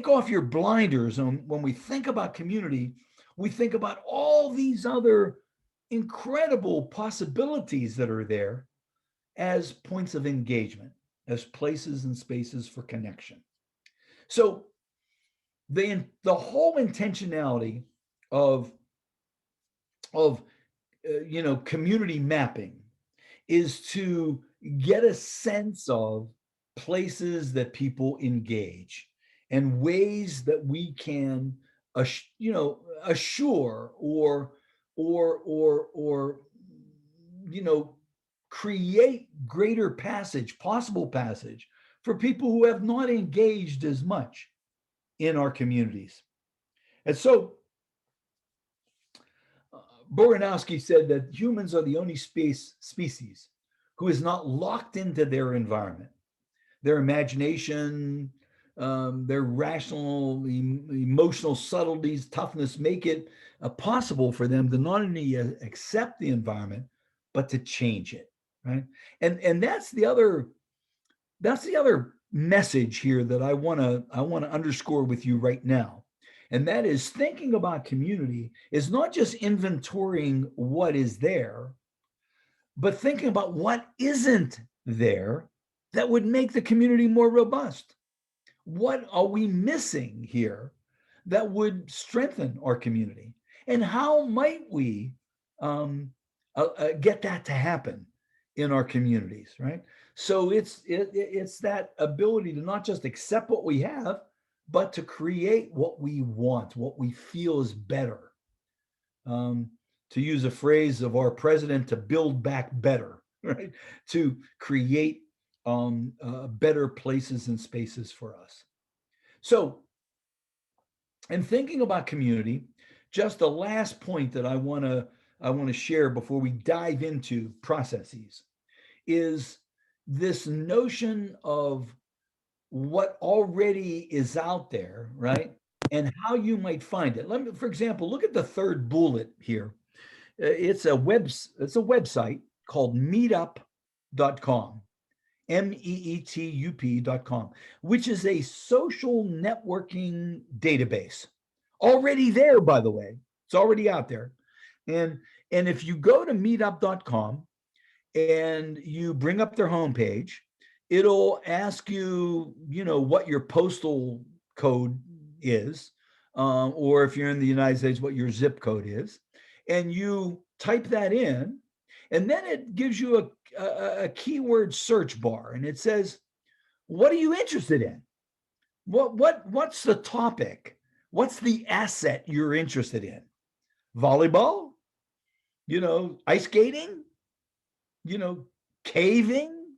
off your blinders. And when we think about community, we think about all these other incredible possibilities that are there as points of engagement, as places and spaces for connection. So the whole intentionality of community mapping is to get a sense of places that people engage and ways that we can assure or create greater possible passage for people who have not engaged as much in our communities. And so Boranowski said that humans are the only species who is not locked into their environment. Their imagination, their rational, emotional subtleties, toughness make it possible for them to not only accept the environment, but to change it, right? And that's the other message here that I want to underscore with you right now. And that is thinking about community is not just inventorying what is there, but thinking about what isn't there that would make the community more robust. What are we missing here that would strengthen our community? And how might we get that to happen in our communities, right? So it's that ability to not just accept what we have, but to create what we want, what we feel is better. To use a phrase of our president, to build back better, right? To create better places and spaces for us. So, in thinking about community, just the last point that I want to share before we dive into processes is this notion of what already is out there, right? And how you might find it. Let me, for example, look at the third bullet here. It's a website called meetup.com, meetup.com, which is a social networking database. Already there, by the way. It's already out there. And if you go to meetup.com and you bring up their homepage, it'll ask you, what your postal code is, or if you're in the United States, what your zip code is. And you type that in, and then it gives you a keyword search bar, and it says, what are you interested in? What's the topic? What's the asset you're interested in? Volleyball? Ice skating? Caving?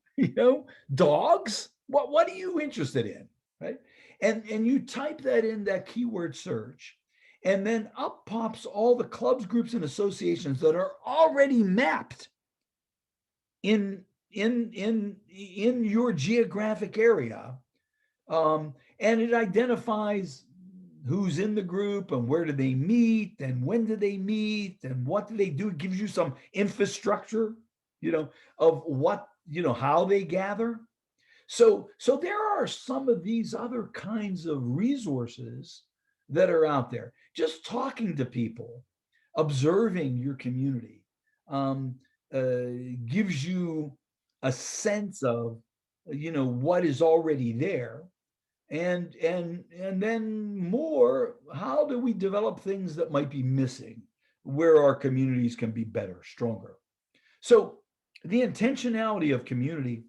Dogs? What are you interested in? Right? And you type that in that keyword search, and then up pops all the clubs, groups, and associations that are already mapped in your geographic area. And it identifies who's in the group and where do they meet and when do they meet and what do they do. It gives you some infrastructure, of what, how they gather. So there are some of these other kinds of resources that are out there. Just talking to people, observing your community, gives you a sense of, what is already there. And then more, how do we develop things that might be missing, where our communities can be better, stronger? So the intentionality of community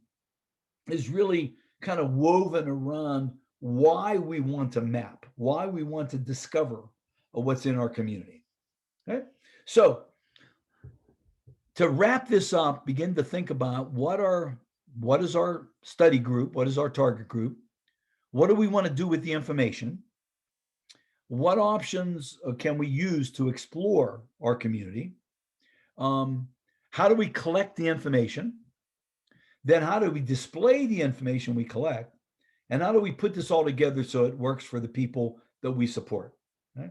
is really kind of woven around why we want to map, why we want to discover what's in our community. Okay? So to wrap this up, begin to think about what is our study group, what is our target group, what do we want to do with the information, what options can we use to explore our community, how do we collect the information, then how do we display the information we collect, and how do we put this all together so it works for the people that we support. Right?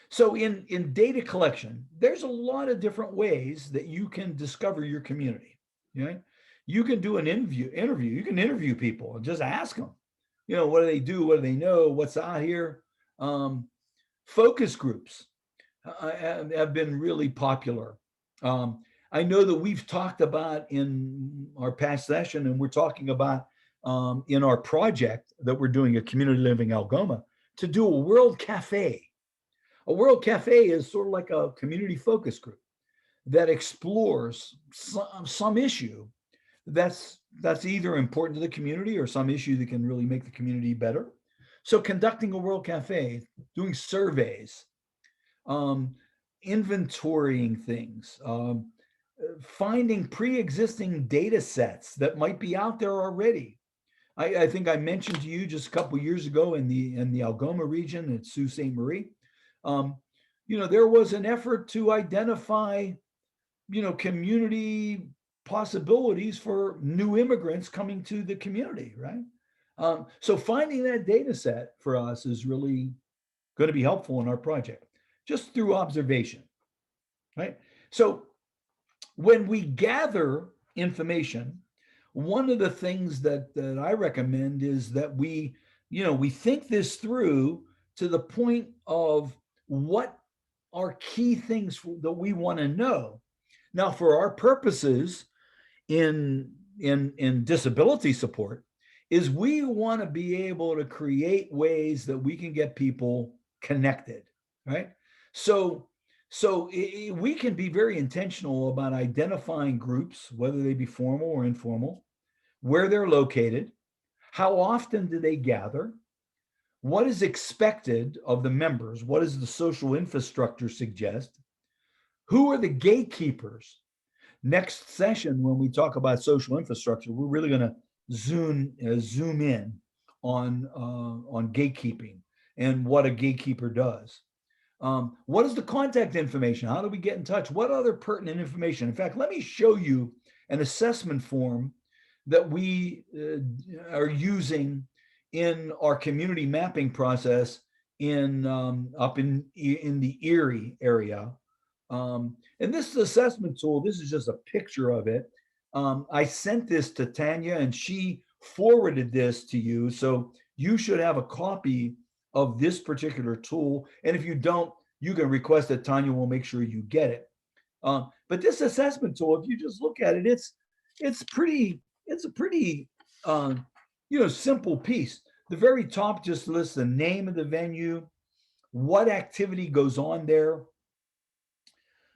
So in data collection, there's a lot of different ways that you can discover your community. Right? You can do an interview. You can interview people and just ask them, what do they do? What do they know? What's out here? Focus groups have been really popular. I know that we've talked about in our past session, and we're talking about in our project that we're doing at Community Living Algoma, to do a World Cafe. A World Cafe is sort of like a community focus group that explores some issue that's either important to the community or some issue that can really make the community better. So conducting a World Cafe, doing surveys, inventorying things, finding pre-existing data sets that might be out there already. I think I mentioned to you just a couple of years ago in the Algoma region at Sault Ste. Marie, there was an effort to identify, community possibilities for new immigrants coming to the community, right? So finding that data set for us is really going to be helpful in our project, just through observation, right? So when we gather information, one of the things that I recommend is that we think this through to the point of what are key things that we want to know. Now, for our purposes in disability support, is we want to be able to create ways that we can get people connected, right? So we can be very intentional about identifying groups, whether they be formal or informal, where they're located, how often do they gather, what is expected of the members, what does the social infrastructure suggest, who are the gatekeepers. Next session, when we talk about social infrastructure, we're really going to zoom in on gatekeeping and what a gatekeeper does. What is the contact information? How do we get in touch? What other pertinent information? In fact, let me show you an assessment form that we are using in our community mapping process up in the Erie area. And this assessment tool, this is just a picture of it. I sent this to Tanya and she forwarded this to you. So you should have a copy of this particular tool. And if you don't, you can request that Tanya will make sure you get it. But this assessment tool, if you just look at it, it's a pretty simple piece. The very top just lists the name of the venue, what activity goes on there,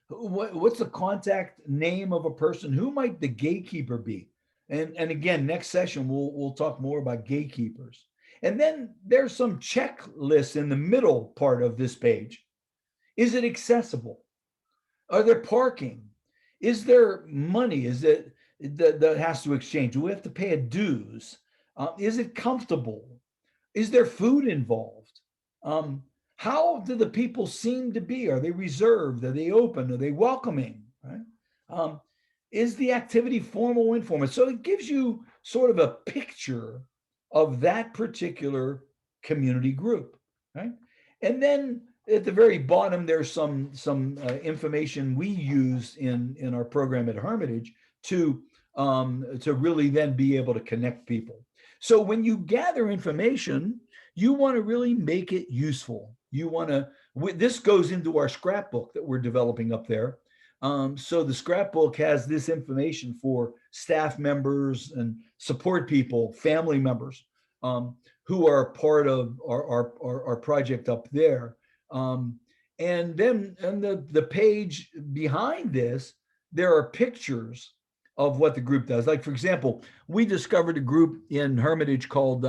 what's the contact name of a person, who might the gatekeeper be, and again, next session we'll talk more about gatekeepers. And then there's some checklists in the middle part of this page. Is it accessible? Are there parking? Is there money? Is it that has to exchange? Do we have to pay a dues? Is it comfortable? Is there food involved? How do the people seem to be? Are they reserved? Are they open? Are they welcoming? Right? Is the activity formal or informal? So it gives you sort of a picture of that particular community group, right? And then at the very bottom, there's some information we use in our program at Hermitage to really then be able to connect people. So when you gather information, you want to really make it useful. You want to, this goes into our scrapbook that we're developing up there. So the scrapbook has this information for staff members and support people, family members who are part of our project up there. And then on the page behind this, there are pictures of what the group does. Like, for example, we discovered a group in Hermitage called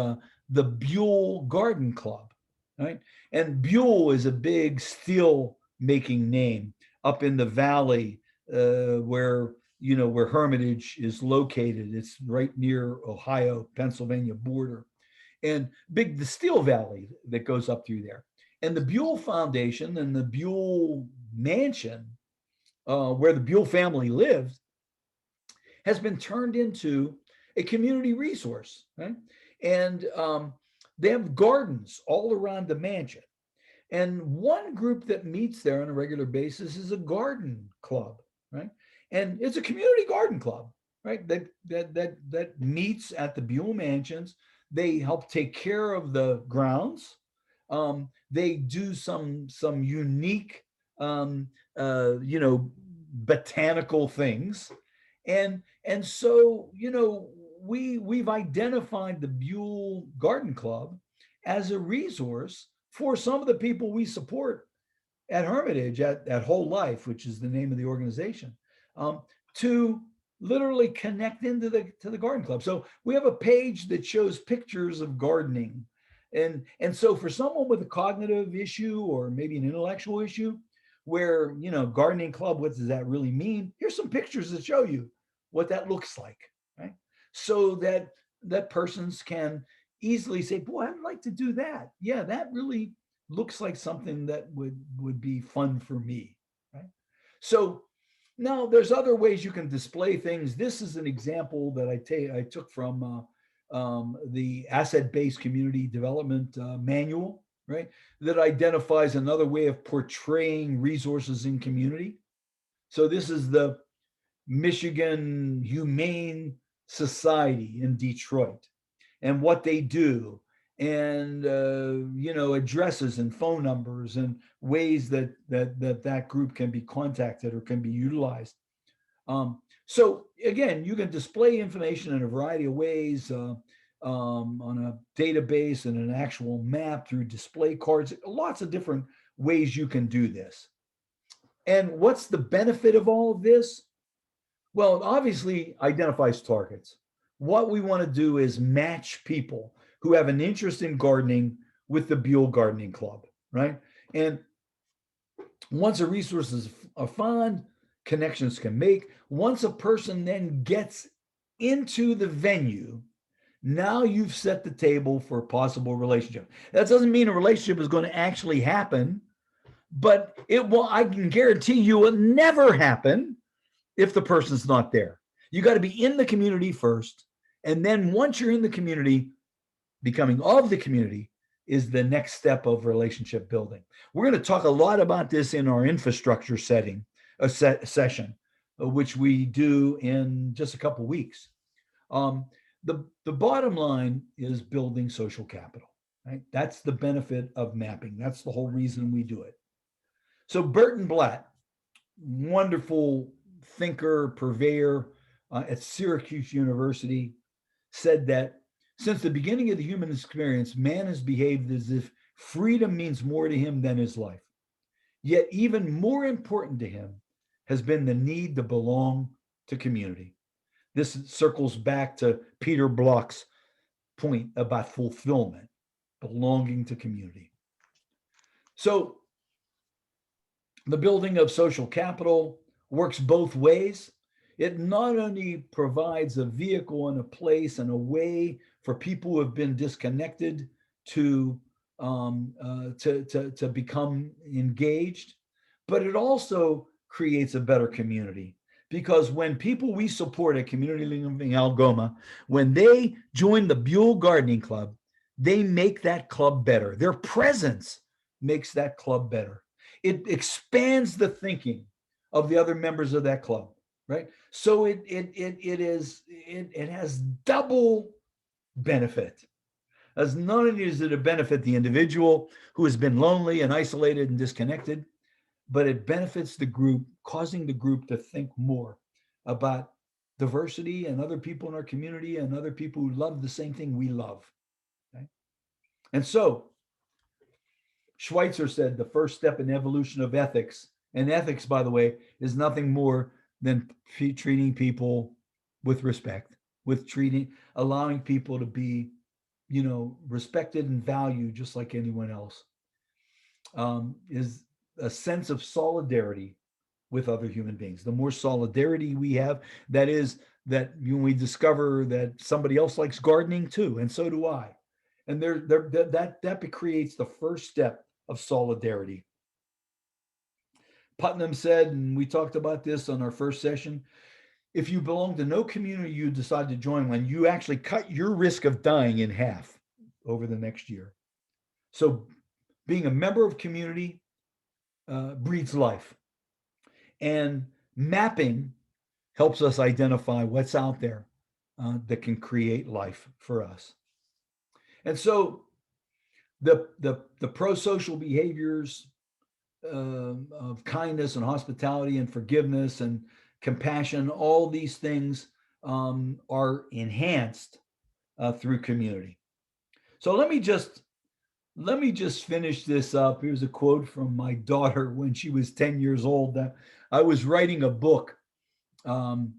the Buell Garden Club, right? And Buell is a big steel making name up in the valley where where Hermitage is located. It's right near Ohio, Pennsylvania border, and the Steel Valley that goes up through there. And the Buell Foundation and the Buell Mansion, where the Buell family lived, has been turned into a community resource, right? And they have gardens all around the mansion. And one group that meets there on a regular basis is a garden club, right? And it's a community garden club, right? That meets at the Buell Mansions. They help take care of the grounds. They do some unique, botanical things, and so we've identified the Buell Garden Club as a resource for some of the people we support at Hermitage, at Whole Life, which is the name of the organization, to literally connect into the garden club. So we have a page that shows pictures of gardening. And so for someone with a cognitive issue or maybe an intellectual issue, where, gardening club, what does that really mean? Here's some pictures that show you what that looks like, right? So that persons can easily say, boy, I'd like to do that. Yeah, that really looks like something that would be fun for me, right? So now there's other ways you can display things. This is an example that I took from the asset-based community development manual, right? That identifies another way of portraying resources in community. So this is the Michigan Humane Society in Detroit and what they do, and addresses and phone numbers and ways that group can be contacted or can be utilized. So again, you can display information in a variety of ways on a database and an actual map through display cards. Lots of different ways you can do this. And what's the benefit of all of this? Well, it obviously identifies targets. What we want to do is match people who have an interest in gardening with the Buell Gardening Club, right? And once a resource is found, connections can make. Once a person then gets into the venue, now you've set the table for a possible relationship. That doesn't mean a relationship is going to actually happen, but I can guarantee you it will never happen if the person's not there. You got to be in the community first. And then once you're in the community, becoming of the community is the next step of relationship building. We're going to talk a lot about this in our infrastructure session, which we do in just a couple of weeks. The bottom line is building social capital, right? That's the benefit of mapping. That's the whole reason we do it. So Burton Blatt, wonderful thinker, purveyor at Syracuse University, said that since the beginning of the human experience, man has behaved as if freedom means more to him than his life. Yet even more important to him has been the need to belong to community. This circles back to Peter Bloch's point about fulfillment, belonging to community. So the building of social capital works both ways. It not only provides a vehicle and a place and a way for people who have been disconnected to become engaged, but it also creates a better community. Because when people we support at Community Living Algoma, when they join the Buell Gardening Club, they make that club better. Their presence makes that club better. It expands the thinking of the other members of that club, right? So it has double benefit. As not only does it benefit the individual who has been lonely and isolated and disconnected, but it benefits the group, causing the group to think more about diversity and other people in our community and other people who love the same thing we love. Okay? And so Schweitzer said the first step in evolution of ethics, and ethics, by the way, is nothing more than treating people with respect, allowing people to be respected and valued just like anyone else. Is a sense of solidarity with other human beings. The more solidarity we have, that is, that when we discover that somebody else likes gardening too, and so do I, and that creates the first step of solidarity. Putnam said, and we talked about this on our first session, if you belong to no community you decide to join one, you actually cut your risk of dying in half over the next year. So being a member of community breeds life. And mapping helps us identify what's out there that can create life for us. And so the pro-social behaviors of kindness and hospitality and forgiveness and compassion, all these things are enhanced through community. So let me just finish this up. Here's a quote from my daughter when she was 10 years old. I was writing a book, and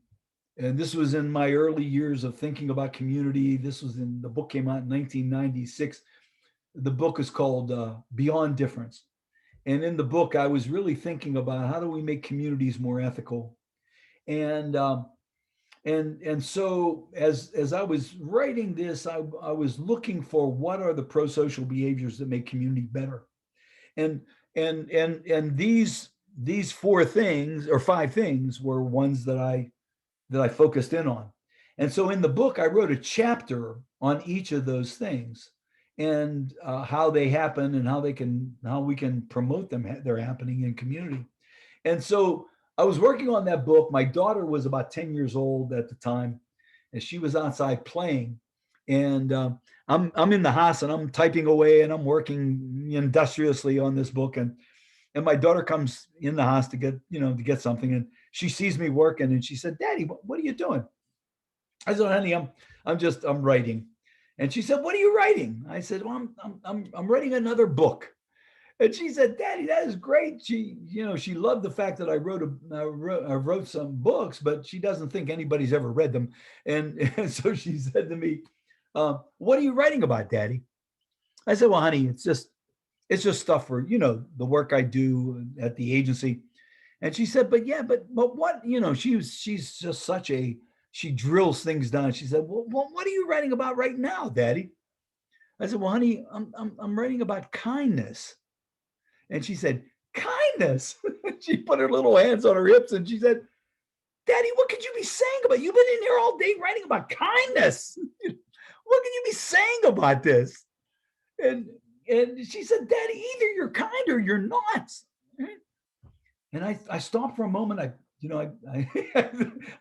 this was in my early years of thinking about community. The book came out in 1996. The book is called Beyond Difference. And in the book, I was really thinking about how do we make communities more ethical. And so as I was writing this, I was looking for what are the pro-social behaviors that make community better. And these four things or five things were ones that I focused in on. And so in the book, I wrote a chapter on each of those things and how they happen and how we can promote them. They're happening in community. And so I was working on that book. My daughter was about 10 years old at the time, and she was outside playing. And I'm in the house and I'm typing away and I'm working industriously on this book. And my daughter comes in the house to get something, and she sees me working and she said, "Daddy, what are you doing?" I said, "Honey, I'm writing." And she said, "What are you writing?" I said, "Well, I'm writing another book." And she said, "Daddy, that is great." She loved the fact that I wrote some books, but she doesn't think anybody's ever read them. And so she said to me, "What are you writing about, Daddy?" I said, "Well, honey, it's just stuff for, the work I do at the agency." And she said, "But yeah, but what, she's just she drills things down." She said, "Well, what are you writing about right now, Daddy?" I said, "Well, honey, I'm writing about kindness." And she said, "Kindness?" She put her little hands on her hips and she said, "Daddy, what could you be saying about? You've been in here all day writing about kindness. What can you be saying about this?" And she said, "Daddy, either you're kind or you're not." And I stopped for a moment. I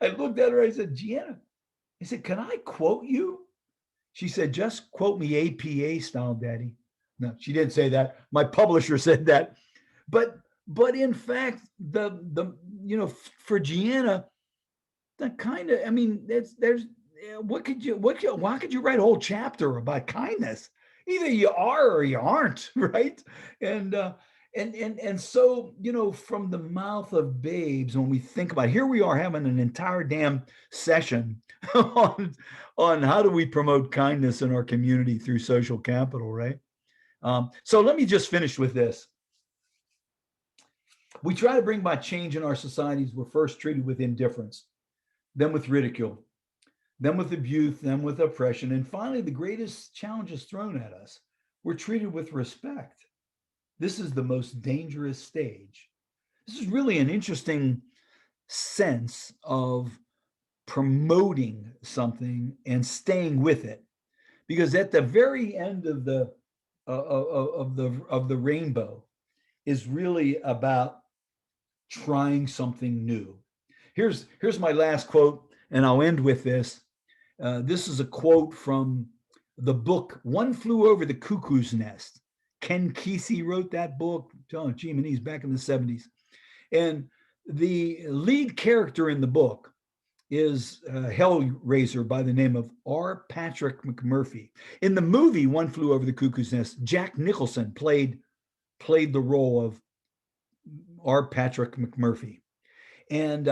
looked at her. I said, "Gianna," I said, "can I quote you?" She said, "Just quote me APA style, Daddy." No, she didn't say that. My publisher said that. But in fact, for Gianna, that kind of, I mean, there's why could you write a whole chapter about kindness? Either you are or you aren't, right? And so, from the mouth of babes, when we think about it, here we are having an entire damn session on how do we promote kindness in our community through social capital, right? So let me just finish with this. We try to bring about change in our societies. We're first treated with indifference, then with ridicule, then with abuse, then with oppression, and finally, the greatest challenge is thrown at us. We're treated with respect. This is the most dangerous stage. This is really an interesting sense of promoting something and staying with it, because at the very end of the rainbow is really about trying something new. Here's my last quote, and I'll end with this. This is a quote from the book One Flew Over the Cuckoo's Nest. Ken Kesey wrote that book. Oh, gee, and he's back in the 70s. And the lead character in the book is a Hellraiser by the name of R. Patrick McMurphy. In the movie One Flew Over the Cuckoo's Nest, Jack Nicholson played the role of R. Patrick McMurphy. And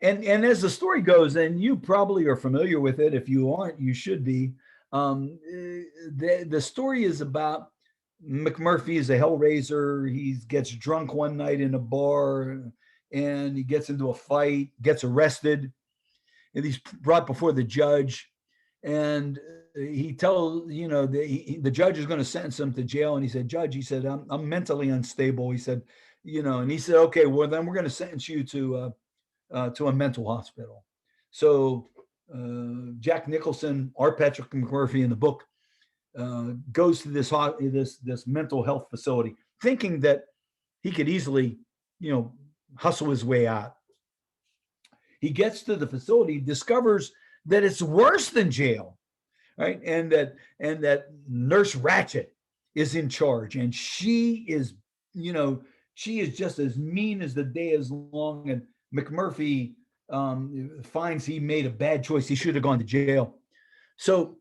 as the story goes, and you probably are familiar with it. If you aren't, you should be. The story is about McMurphy is a hellraiser. He gets drunk one night in a bar and he gets into a fight, gets arrested, and he's brought before the judge. And he tells, the judge is going to sentence him to jail. And he said, Judge, he said, I'm mentally unstable. He said, and he said, okay, well, then we're going to sentence you to a mental hospital. So Jack Nicholson, R. Patrick McMurphy in the book, goes to this mental health facility, thinking that he could easily, hustle his way out. He gets to the facility, discovers that it's worse than jail, right? And that Nurse Ratched is in charge, and she is just as mean as the day is long. And McMurphy finds he made a bad choice. He should have gone to jail. So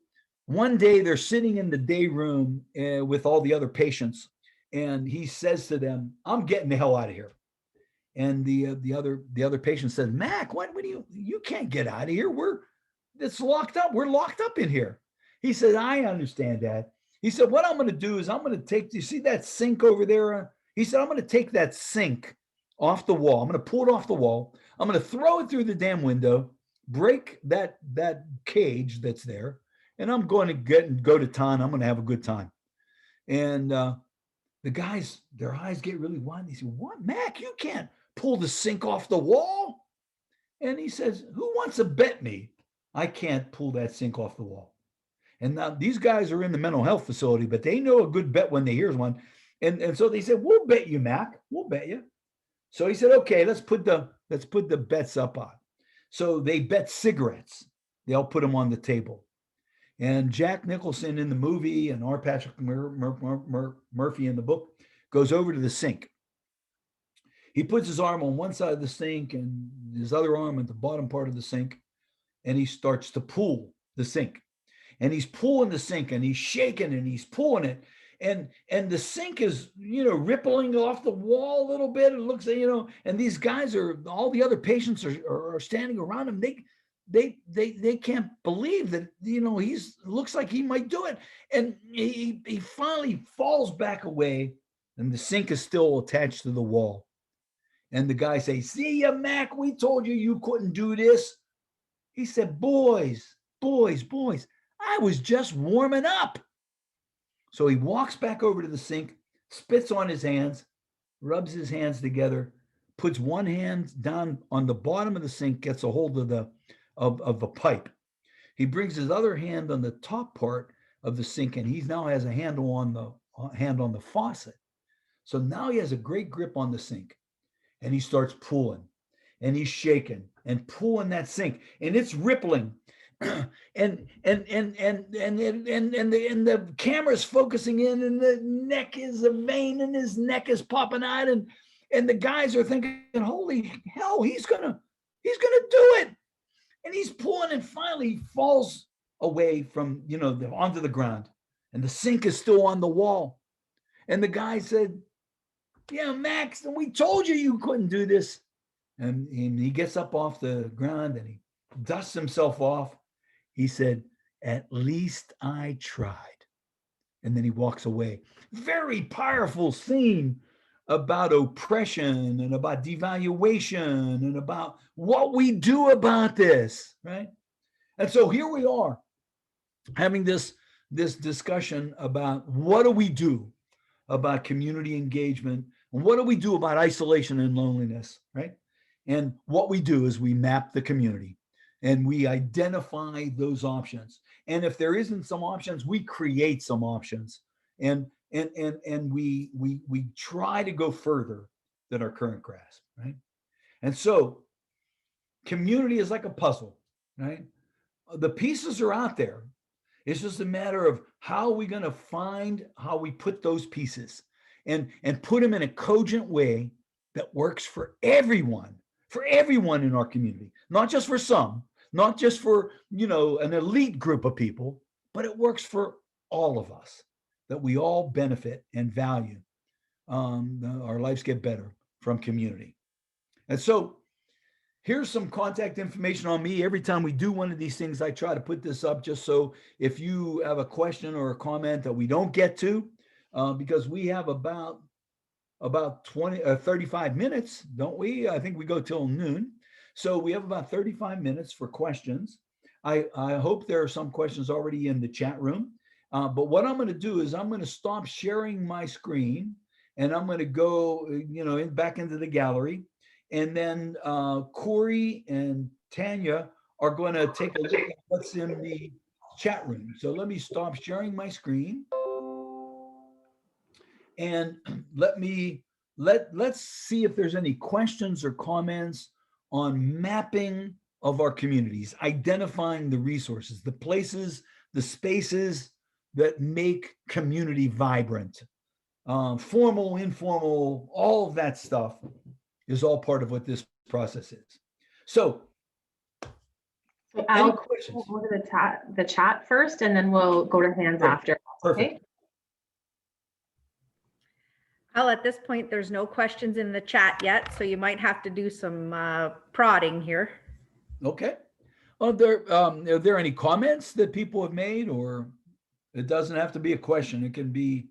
one day they're sitting in the day room with all the other patients, and he says to them, "I'm getting the hell out of here." And the other patient said, "Mac, what do you can't get out of here. It's locked up. We're locked up in here." He said, "I understand that." He said, "What I'm going to do is I'm going to take, do you see that sink over there?" He said, "I'm going to take that sink off the wall. I'm going to pull it off the wall. I'm going to throw it through the damn window, break that cage that's there, and I'm going to go to town. I'm going to have a good time." And the guys, their eyes get really wide. They say, "What, Mac? You can't pull the sink off the wall." And he says, "Who wants to bet me I can't pull that sink off the wall?" And now these guys are in the mental health facility, but they know a good bet when they hear one. And so they said, "We'll bet you, Mac. We'll bet you." So he said, "Okay, let's put the bets up on." So they bet cigarettes. They'll put them on the table. And Jack Nicholson in the movie and R. Patrick Murphy in the book goes over to the sink. He puts his arm on one side of the sink and his other arm at the bottom part of the sink, and he starts to pull the sink. And he's pulling the sink and he's shaking and he's pulling it. And the sink is, rippling off the wall a little bit. It looks, and these guys all the other patients are standing around him. They can't believe that, he's looks like he might do it. And he finally falls back away, and the sink is still attached to the wall. And the guy says, "See ya, Mac, we told you couldn't do this." He said, boys, I was just warming up." So he walks back over to the sink, spits on his hands, rubs his hands together, puts one hand down on the bottom of the sink, gets a hold of the pipe. He brings his other hand on the top part of the sink, and he now has a handle on the faucet. So now he has a great grip on the sink, and he starts pulling, and he's shaking and pulling that sink, and it's rippling. and the camera's focusing in, and the neck is a vein, and his neck is popping out, and the guys are thinking, "Holy hell, he's gonna do it." And he's pulling, and finally falls away from onto the ground, and the sink is still on the wall. And the guy said, "Yeah, Max, we told you couldn't do this." And he gets up off the ground and he dusts himself off. He said, "At least I tried." And then he walks away. Very powerful scene about oppression and about devaluation and about what we do about this, right? And so here we are having this discussion about what do we do about community engagement, and what do we do about isolation and loneliness, right? And what we do is we map the community and we identify those options. And if there isn't some options, we create some options. And we try to go further than our current grasp, right? And so community is like a puzzle, right? The pieces are out there. It's just a matter of how we're going to find how we put those pieces and put them in a cogent way that works for everyone in our community, not just for some, not just for, an elite group of people, but it works for all of us, that we all benefit and value. Our lives get better from community. And so Here's some contact information on me. Every time we do one of these things, I try to put this up just so if you have a question or a comment that we don't get to, because we have about 35 minutes, don't we? I think we go till noon. So we have about 35 minutes for questions. I hope there are some questions already in the chat room. But what I'm going to do is I'm going to stop sharing my screen and I'm going to go, back into the gallery. And then Corey and Tanya are going to take a look at what's in the chat room. So let me stop sharing my screen. And let's see if there's any questions or comments on mapping of our communities, identifying the resources, the places, the spaces that make community vibrant. Formal, informal, all of that stuff is all part of what this process is. So I'll go to the chat first, and then we'll go to hands after. Perfect. Okay? Well, at this point, there's no questions in the chat yet, so you might have to do some prodding here. Okay. Are there any comments that people have made, or it doesn't have to be a question? It can be,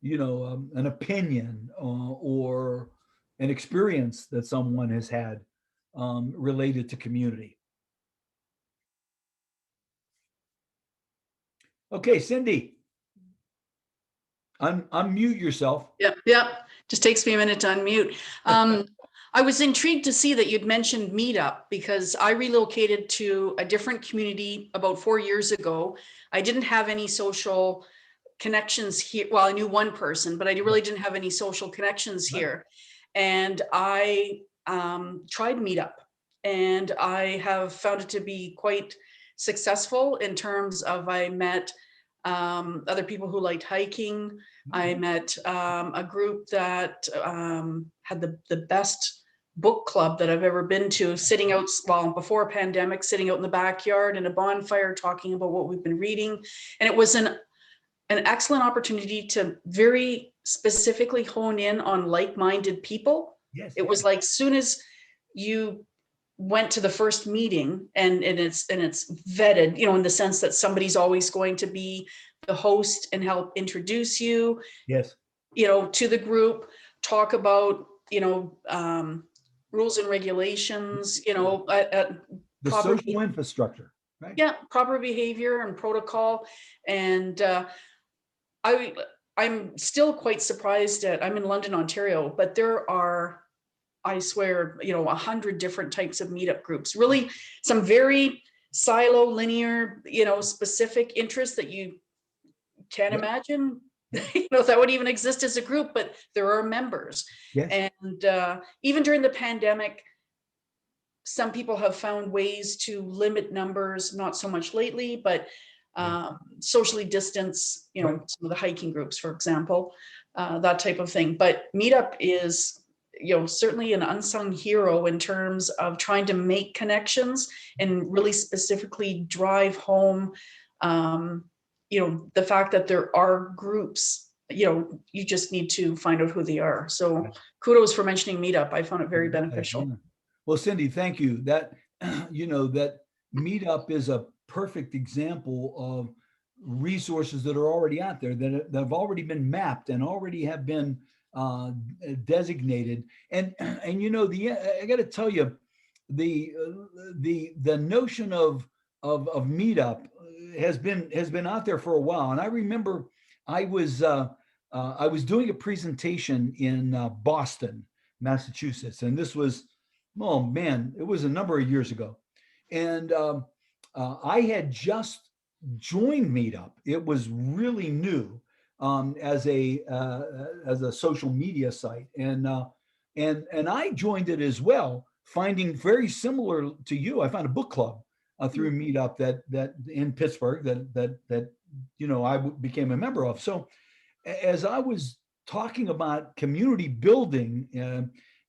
an opinion or an experience that someone has had related to community. Okay, Cindy, unmute yourself. Yep. Just takes me a minute to unmute. I was intrigued to see that you'd mentioned Meetup, because I relocated to a different community about 4 years ago. I didn't have any social connections here. Well, I knew one person, but I really didn't have any social connections here. And I tried Meetup, and I have found it to be quite successful in terms of I met other people who liked hiking. I met a group that had the best book club that I've ever been to, sitting out, well, before pandemic, sitting out in the backyard in a bonfire, talking about what we've been reading. And it was an excellent opportunity to very specifically hone in on like-minded people. Yes. It was like, soon as you went to the first meeting and it's vetted, in the sense that somebody's always going to be the host and help introduce you, Yes, to the group, talk about, rules and regulations, the proper social infrastructure, right? Yeah, proper behavior and protocol. And I'm still quite surprised I'm in London, Ontario, but there are, I swear, 100 different types of meetup groups, really some very silo, linear, specific interests that you can't imagine, that would even exist as a group, but there are members. Yes. And even during the pandemic, some people have found ways to limit numbers, not so much lately, but socially distance, Right. some of the hiking groups, for example, that type of thing. But Meetup is, certainly an unsung hero in terms of trying to make connections and really specifically drive home, the fact that there are groups, you just need to find out who they are. So kudos for mentioning Meetup. I found it very beneficial. Yeah. Well, Cindy, thank you. That, that Meetup is a perfect example of resources that are already out there, that have already been mapped and already have been designated. And I got to tell you, the notion of Meetup has been out there for a while. And I remember I was doing a presentation in Boston, Massachusetts, and this was, oh man, it was a number of years ago. And I had just joined Meetup. It was really new as a social media site, and I joined it as well, finding very similar to you. I found a book club through Meetup that in Pittsburgh that I became a member of. So as I was talking about community building,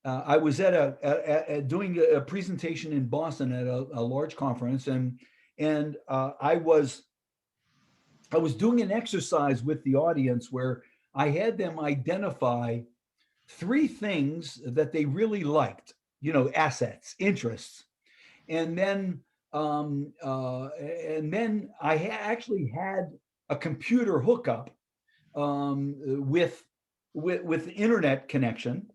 I was doing a presentation in Boston at a large conference, and I was doing an exercise with the audience where I had them identify 3 things that they really liked, assets, interests. And then I actually had a computer hookup with internet connection.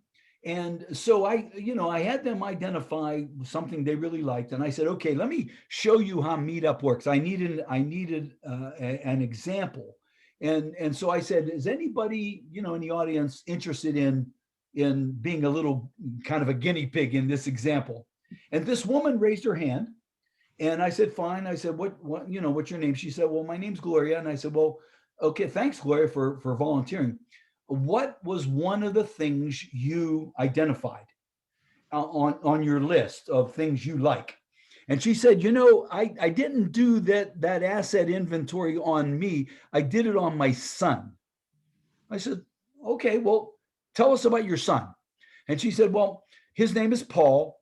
And so I had them identify something they really liked. And I said, okay, let me show you how Meetup works. I needed an example. And so I said, is anybody, in the audience interested in being a little kind of a guinea pig in this example? And this woman raised her hand. And I said, fine. I said, what's your name? She said, well, my name's Gloria. And I said, well, okay, thanks, Gloria, for volunteering. What was one of the things you identified on your list of things you like? And she said, I didn't do that asset inventory on me. I did it on my son. I said, okay, well, tell us about your son. And she said, well, his name is Paul.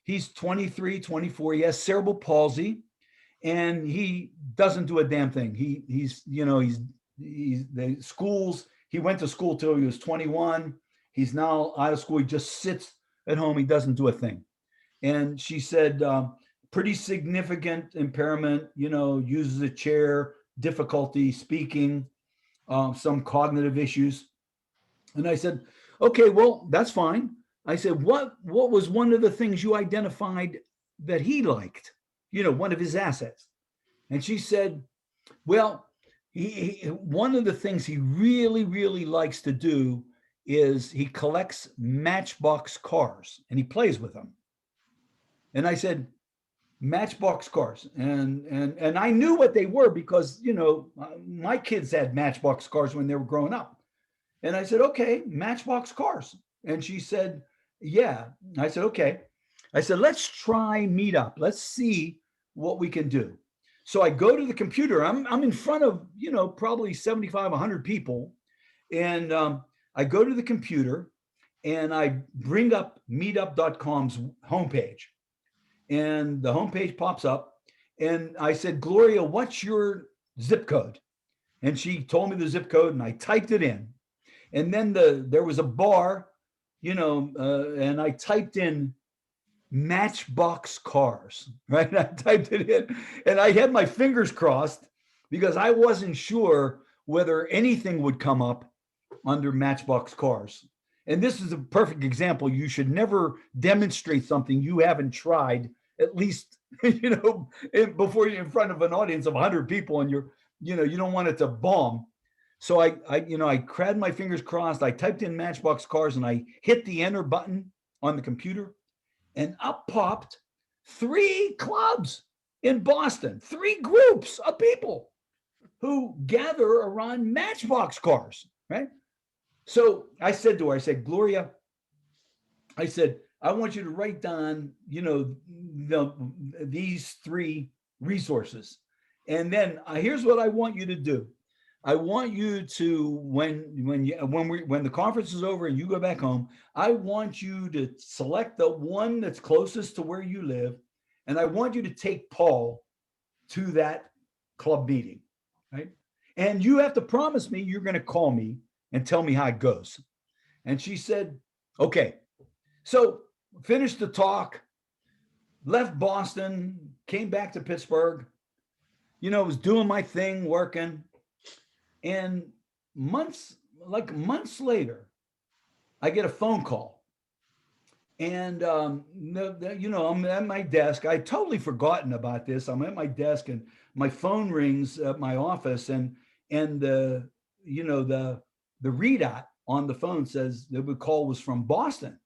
He's 23, 24. He has cerebral palsy, and he doesn't do a damn thing. He's the schools. He went to school till he was 21. He's now out of school. He just sits at home. He doesn't do a thing. And she said, pretty significant impairment, uses a chair, difficulty speaking, some cognitive issues. And I said, okay, well, that's fine. I said, what was one of the things you identified that he liked, one of his assets? And she said, well, one of the things he really, really likes to do is he collects Matchbox cars and he plays with them. And I said, Matchbox cars. And I knew what they were because, my kids had Matchbox cars when they were growing up. And I said, okay, Matchbox cars. And she said, yeah. I said, okay. I said, let's try Meetup. Let's see what we can do. So I go to the computer. I'm in front of, probably 75, 100 people. And I go to the computer and I bring up meetup.com's homepage. And the homepage pops up. And I said, Gloria, what's your zip code? And she told me the zip code and I typed it in. And then there was a bar, and I typed in Matchbox cars, right? I typed it in and I had my fingers crossed because I wasn't sure whether anything would come up under Matchbox cars. And this is a perfect example. You should never demonstrate something you haven't tried, at least, before you're in front of an audience of 100 people and you don't want it to bomb. So I had my fingers crossed. I typed in Matchbox cars and I hit the enter button on the computer. And up popped 3 clubs in Boston, 3 groups of people who gather around Matchbox cars, right? So I said to her, I said, Gloria, I said, I want you to write down, these 3 resources. And then here's what I want you to do. I want you to, when the conference is over and you go back home, I want you to select the one that's closest to where you live. And I want you to take Paul to that club meeting, right? And you have to promise me you're going to call me and tell me how it goes. And she said, okay. So finished the talk, left Boston, came back to Pittsburgh, was doing my thing, working. And months later, I get a phone call. And, I'm at my desk. I totally forgotten about this. I'm at my desk and my phone rings at my office and the readout on the phone says the call was from Boston.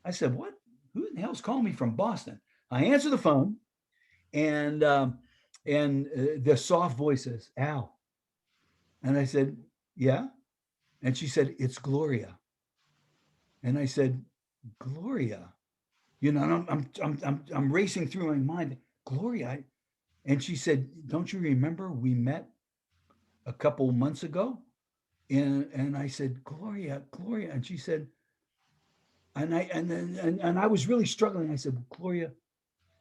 I said, what? Who the hell's calling me from Boston? I answer the phone and the soft voice says, Al. And I said, yeah. And she said, it's Gloria. And I said, Gloria, and I'm racing through my mind, Gloria. And she said, don't you remember we met a couple months ago? And I said, Gloria. And she said, and I was really struggling. I said, Gloria,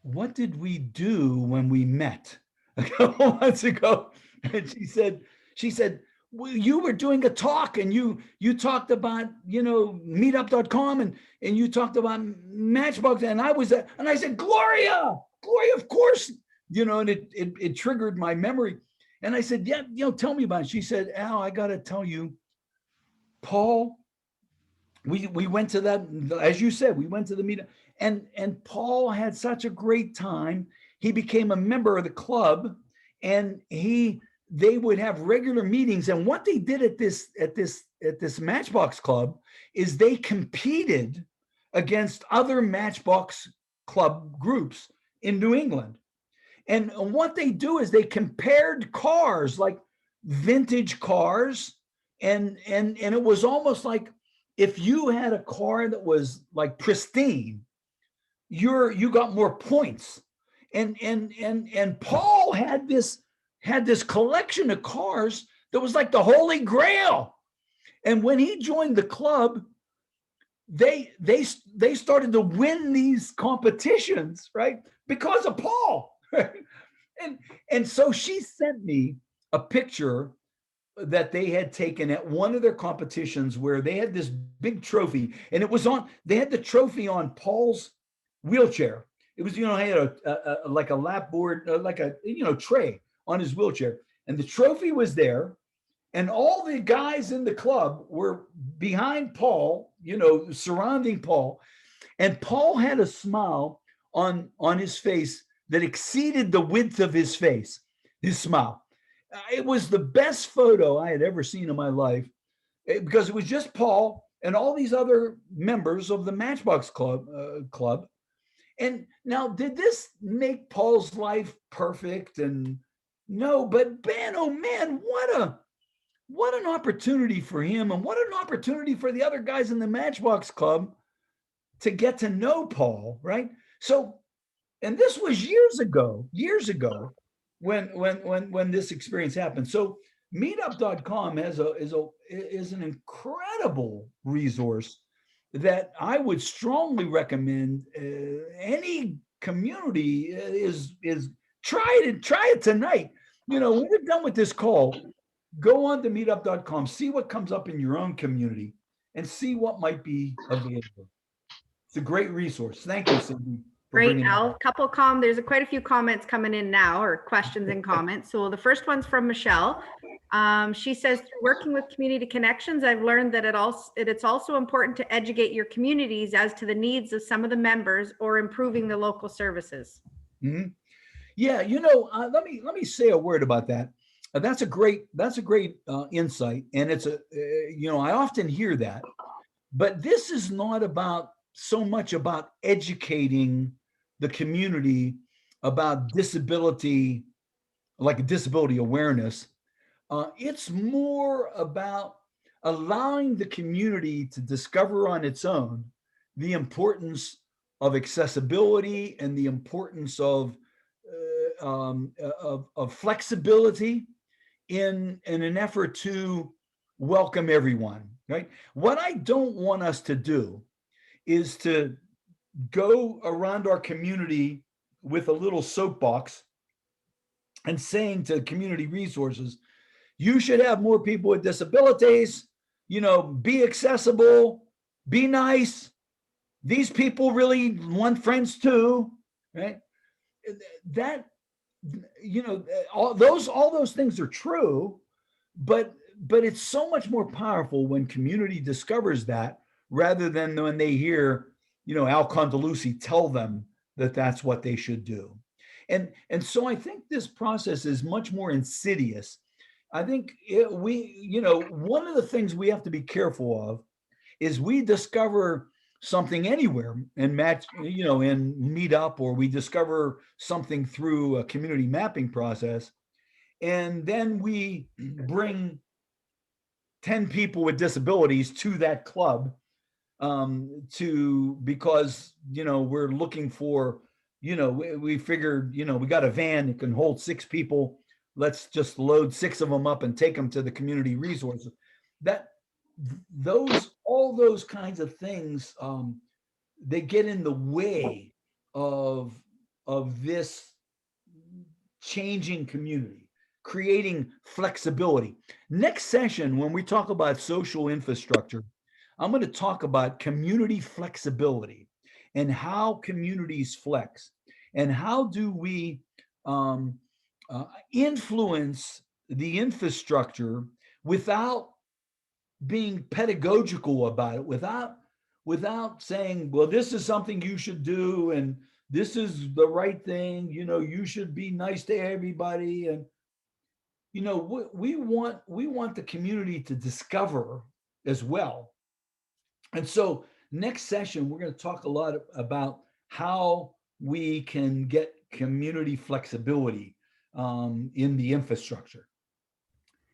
what did we do when we met a couple months ago? And she said, you were doing a talk, and you talked about, meetup.com, and you talked about Matchbox, and I was and I said, Gloria, of course, and it triggered my memory. And I said, yeah, tell me about it. She said, Al, I got to tell you, Paul, we went to that, as you said, we went to the meetup, and Paul had such a great time. He became a member of the club, and they would have regular meetings. And what they did at this Matchbox Club is they competed against other Matchbox Club groups in New England. And what they do is they compared cars, like vintage cars, and it was almost like if you had a car that was like pristine, you got more points. And Paul had this collection of cars that was like the Holy Grail. And when he joined the club, they started to win these competitions, right? Because of Paul. Right? And so she sent me a picture that they had taken at one of their competitions where they had this big trophy, and they had the trophy on Paul's wheelchair. It was, he had like a lap board, like a, tray on his wheelchair, and the trophy was there, and all the guys in the club were behind Paul, surrounding Paul, and Paul had a smile on his face that exceeded the width of his face, his smile. It was the best photo I had ever seen in my life, because it was just Paul and all these other members of the Matchbox Club. And now, did this make Paul's life perfect? And no, but man, oh man, what an opportunity for him, and what an opportunity for the other guys in the Matchbox Club to get to know Paul, right? So, and this was years ago, when this experience happened. So meetup.com is an incredible resource that I would strongly recommend. Any community is try it tonight. When we're done with this call, go on to meetup.com, see what comes up in your own community, and see what might be available. It's a great resource. Thank you, Cindy. Great, Al. There's quite a few comments coming in now, or questions and comments. So the first one's from Michelle. She says, through working with community connections, I've learned that it's also important to educate your communities as to the needs of some of the members or improving the local services. Mm-hmm. Yeah, let me say a word about that. That's a great insight, and it's I often hear that, but this is not so much about educating the community about disability, like disability awareness. It's more about allowing the community to discover on its own the importance of accessibility and the importance of flexibility in an effort to welcome everyone, right? What I don't want us to do is to go around our community with a little soapbox and saying to community resources, you should have more people with disabilities, be accessible, be nice. These people really want friends too, right? That, all those things are true, but it's so much more powerful when community discovers that, rather than when they hear, Al Condeluci tell them that that's what they should do. And so I think this process is much more insidious. I think one of the things we have to be careful of is we discover something anywhere in in Meetup, or we discover something through a community mapping process, and then we bring 10 people with disabilities to that club, because we're looking for, we figured, we got a van that can hold 6 people. Let's just load 6 of them up and take them to the community resources. All those kinds of things, they get in the way of this changing community, creating flexibility. Next session, when we talk about social infrastructure, I'm going to talk about community flexibility and how communities flex and how do we influence the infrastructure without being pedagogical about it, without saying, well, this is something you should do and this is the right thing, you should be nice to everybody. And we want the community to discover as well. And so next session, we're going to talk a lot about how we can get community flexibility in the infrastructure.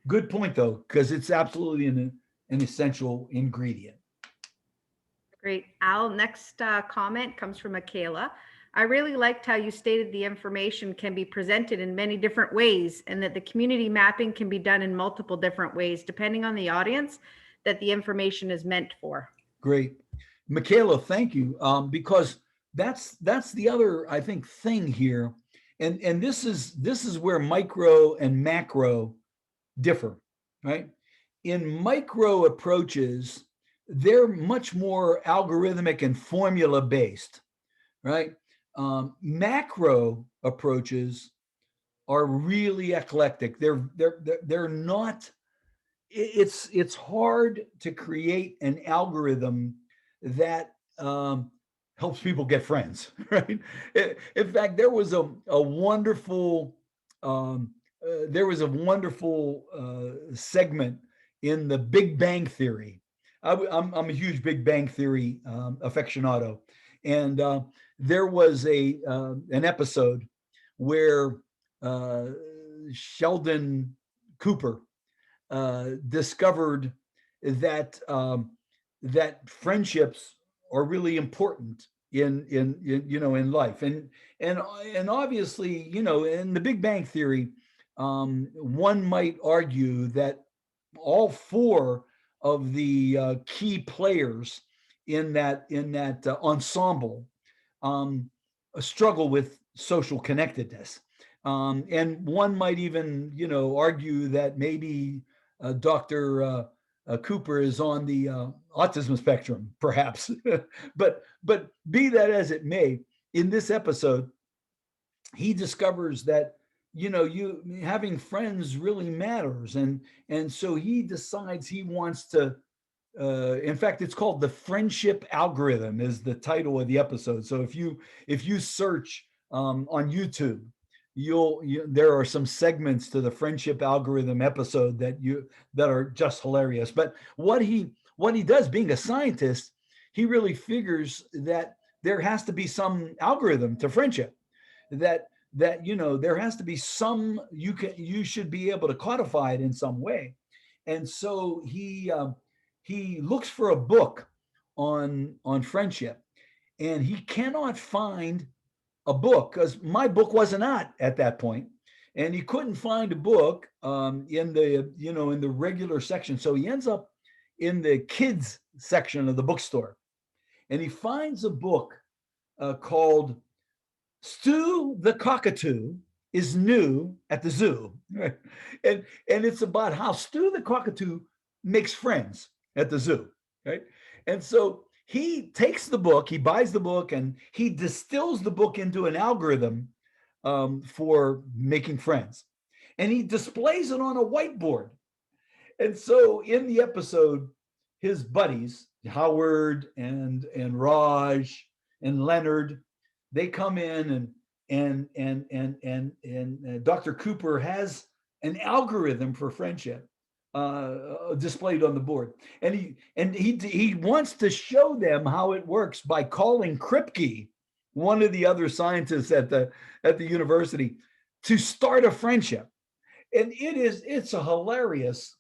Good point, though, because it's absolutely an essential ingredient. Great. Al, next comment comes from Michaela. I really liked how you stated the information can be presented in many different ways and that the community mapping can be done in multiple different ways, depending on the audience that the information is meant for. Great. Michaela, thank you. Because that's the other, I think, thing here. And this is where micro and macro differ, right? In micro approaches, they're much more algorithmic and formula based, right? Macro approaches are really eclectic. They're not. It's hard to create an algorithm that helps people get friends, right? In fact, there was a wonderful segment in the Big Bang Theory. I'm a huge Big Bang Theory aficionado, and there was an episode where Sheldon Cooper discovered that that friendships are really important in life, and obviously in the Big Bang Theory, one might argue that all four of the key players in that ensemble struggle with social connectedness. And one might even, argue that maybe Dr. Cooper is on the autism spectrum, perhaps. but be that as it may, in this episode, he discovers that you having friends really matters, and so he decides he wants to. In fact, it's called The Friendship Algorithm is the title of the episode. So if you search on YouTube, there are some segments to the Friendship Algorithm episode that are just hilarious. But what he does, being a scientist, he really figures that there has to be some algorithm to friendship, that there has to be some, you should be able to codify it in some way. And so he looks for a book on friendship, and he cannot find a book because my book wasn't out at that point, and he couldn't find a book in the regular section. So he ends up in the kids section of the bookstore, and he finds a book called Stu the Cockatoo is New at the Zoo. Right? And it's about how Stu the Cockatoo makes friends at the zoo, right? And so he takes the book, he buys the book, and he distills the book into an algorithm for making friends. And he displays it on a whiteboard. And so in the episode, his buddies, Howard and Raj and Leonard, they come in, and Dr. Cooper has an algorithm for friendship displayed on the board, and he wants to show them how it works by calling Kripke, one of the other scientists at the university, to start a friendship. And it's a hilarious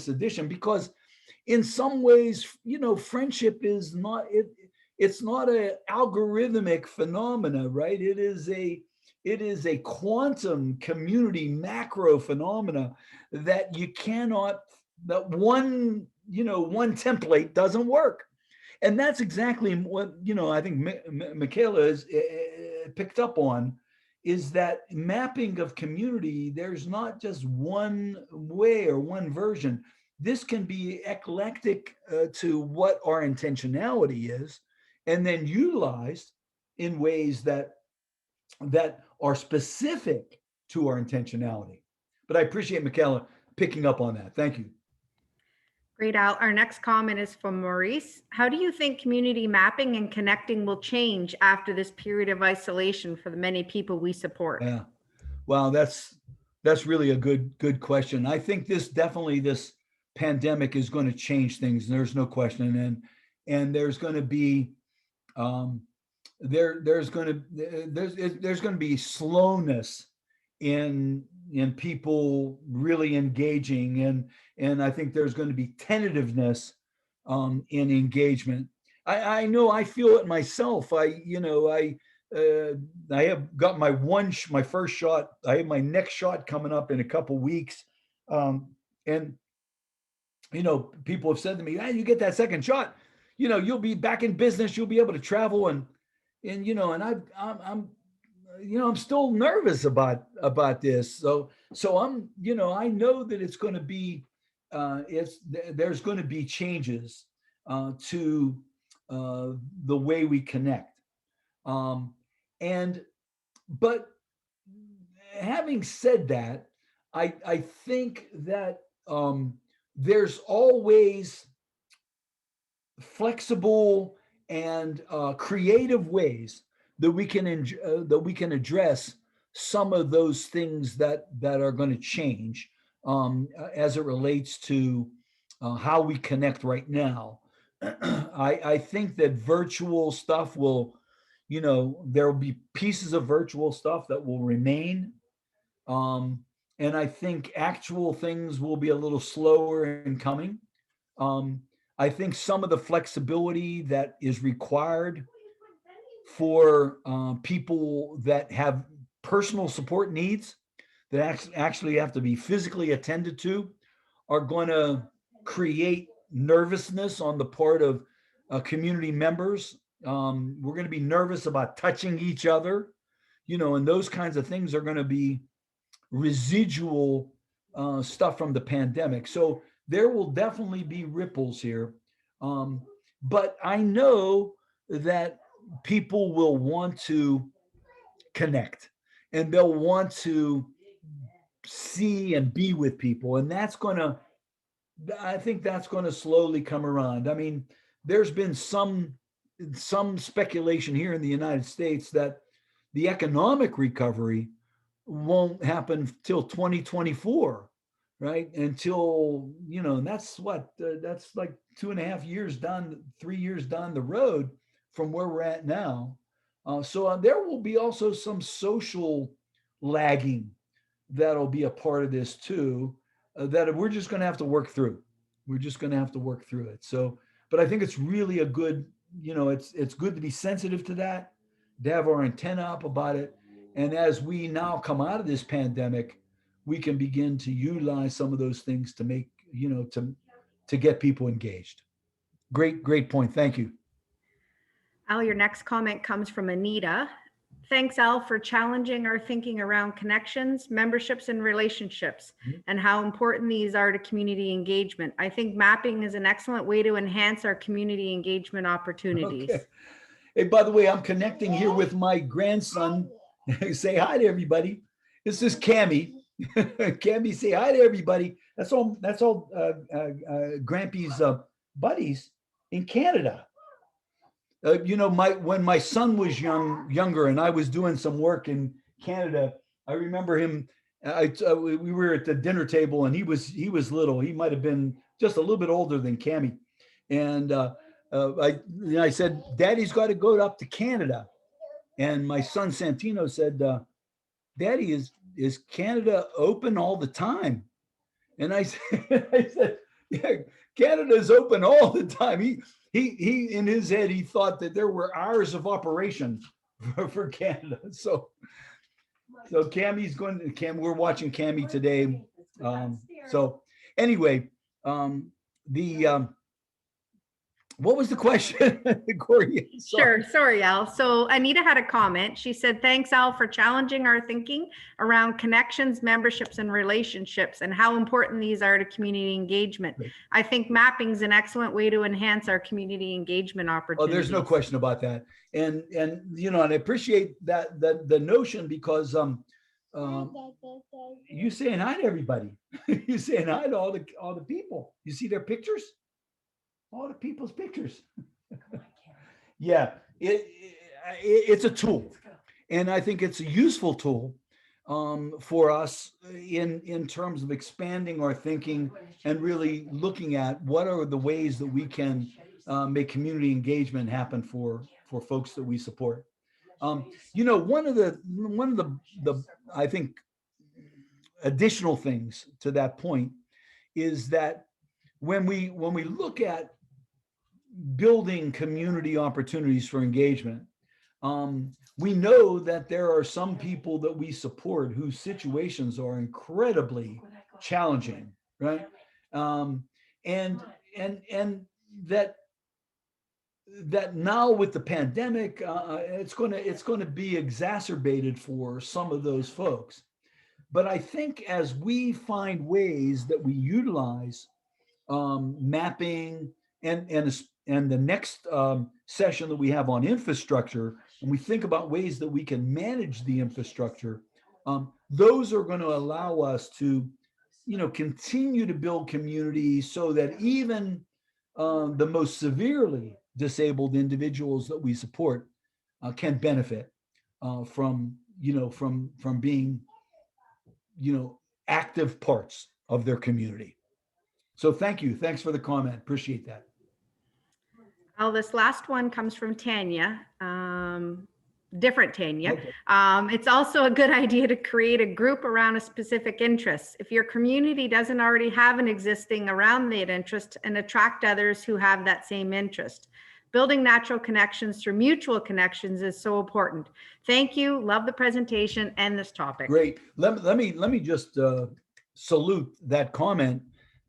addition, because in some ways, friendship is not it's not an algorithmic phenomena, right? It is a quantum community macro phenomena that one template doesn't work. And that's exactly what, I think Michaela has picked up on is that mapping of community, there's not just one way or one version. This can be eclectic to what our intentionality is, and then utilized in ways that are specific to our intentionality. But I appreciate Michaela picking up on that. Thank you. Great, Al. Our next comment is from Maurice. How do you think community mapping and connecting will change after this period of isolation for the many people we support? Yeah, well, that's really a good question. I think this pandemic is going to change things. There's no question, and there's going to be there's going to be slowness in people really engaging, and I think there's going to be tentativeness in engagement. I know I feel it myself. I have got my first shot. I have my next shot coming up in a couple weeks, and people have said to me, "Hey, you get that second shot, you'll be back in business. You'll be able to travel." And I'm still nervous about this. So I'm, I know that it's going to be, there's going to be changes to the way we connect. But having said that, I think that there's always flexible and creative ways that we can address some of those things that are going to change as it relates to how we connect right now. I think that virtual stuff will, there will be pieces of virtual stuff that will remain. And I think actual things will be a little slower in coming. I think some of the flexibility that is required for people that have personal support needs that actually have to be physically attended to are going to create nervousness on the part of community members. We're going to be nervous about touching each other, and those kinds of things are going to be residual stuff from the pandemic. So there will definitely be ripples here. But I know that people will want to connect, and they'll want to see and be with people. And I think that's going to slowly come around. I mean, there's been some speculation here in the United States that the economic recovery won't happen till 2024, right? Until, and that's that's like 2.5 years down, 3 years down the road from where we're at now. So there will be also some social lagging that'll be a part of this too, that we're just going to have to work through. We're just going to have to work through it. So, but I think it's really a good, it's good to be sensitive to that, to have our antenna up about it. And as we now come out of this pandemic, we can begin to utilize some of those things to make, to get people engaged. Great point. Thank you. Al, your next comment comes from Anita. Thanks, Al, for challenging our thinking around connections, memberships, and relationships, and how important these are to community engagement. I think mapping is an excellent way to enhance our community engagement opportunities. Okay. Hey, by the way, I'm connecting here with my grandson. Say hi to everybody. This is Cammie. Cammie, say hi to everybody. That's all Grampy's buddies in Canada. When my son was younger and I was doing some work in Canada, I remember him. We were at the dinner table and he was little. He might have been just a little bit older than Cammie, and I said, "Daddy's got to go up to Canada," and my son Santino said, "Daddy, is Canada open all the time?" And I said, "Yeah, Canada's open all the time." He in his head, he thought that there were hours of operation for Canada. So Cammie's we're watching Cammie today. So anyway, What was the question, Corey? Sure. Sorry, Al. So Anita had a comment. She said, thanks, Al, for challenging our thinking around connections, memberships, and relationships and how important these are to community engagement. Great. I think mapping is an excellent way to enhance our community engagement opportunities. Oh, there's no question about that. And you know, and I appreciate that the notion because you saying hi to everybody. You saying hi to all the people. You see their pictures? All the people's pictures. Yeah, it's a tool, and I think it's a useful tool for us in terms of expanding our thinking and really looking at what are the ways that we can make community engagement happen for folks that we support. You know, one of the I think additional things to that point is that when we look at building community opportunities for engagement, we know that there are some people that we support whose situations are incredibly challenging, right? And that now with the pandemic, it's going to be exacerbated for some of those folks. But I think as we find ways that we utilize mapping and the next session that we have on infrastructure, and we think about ways that we can manage the infrastructure, those are going to allow us to, you know, continue to build community so that even the most severely disabled individuals that we support can benefit from, you know, from being, you know, active parts of their community. So thank you. Thanks for the comment. Appreciate that. Well, this last one comes from Tanya, different Tanya. Okay. It's also a good idea to create a group around a specific interest. If your community doesn't already have an existing around that interest, and attract others who have that same interest. Building natural connections through mutual connections is so important. Thank you. Love the presentation and this topic. Great. Let me just salute that comment,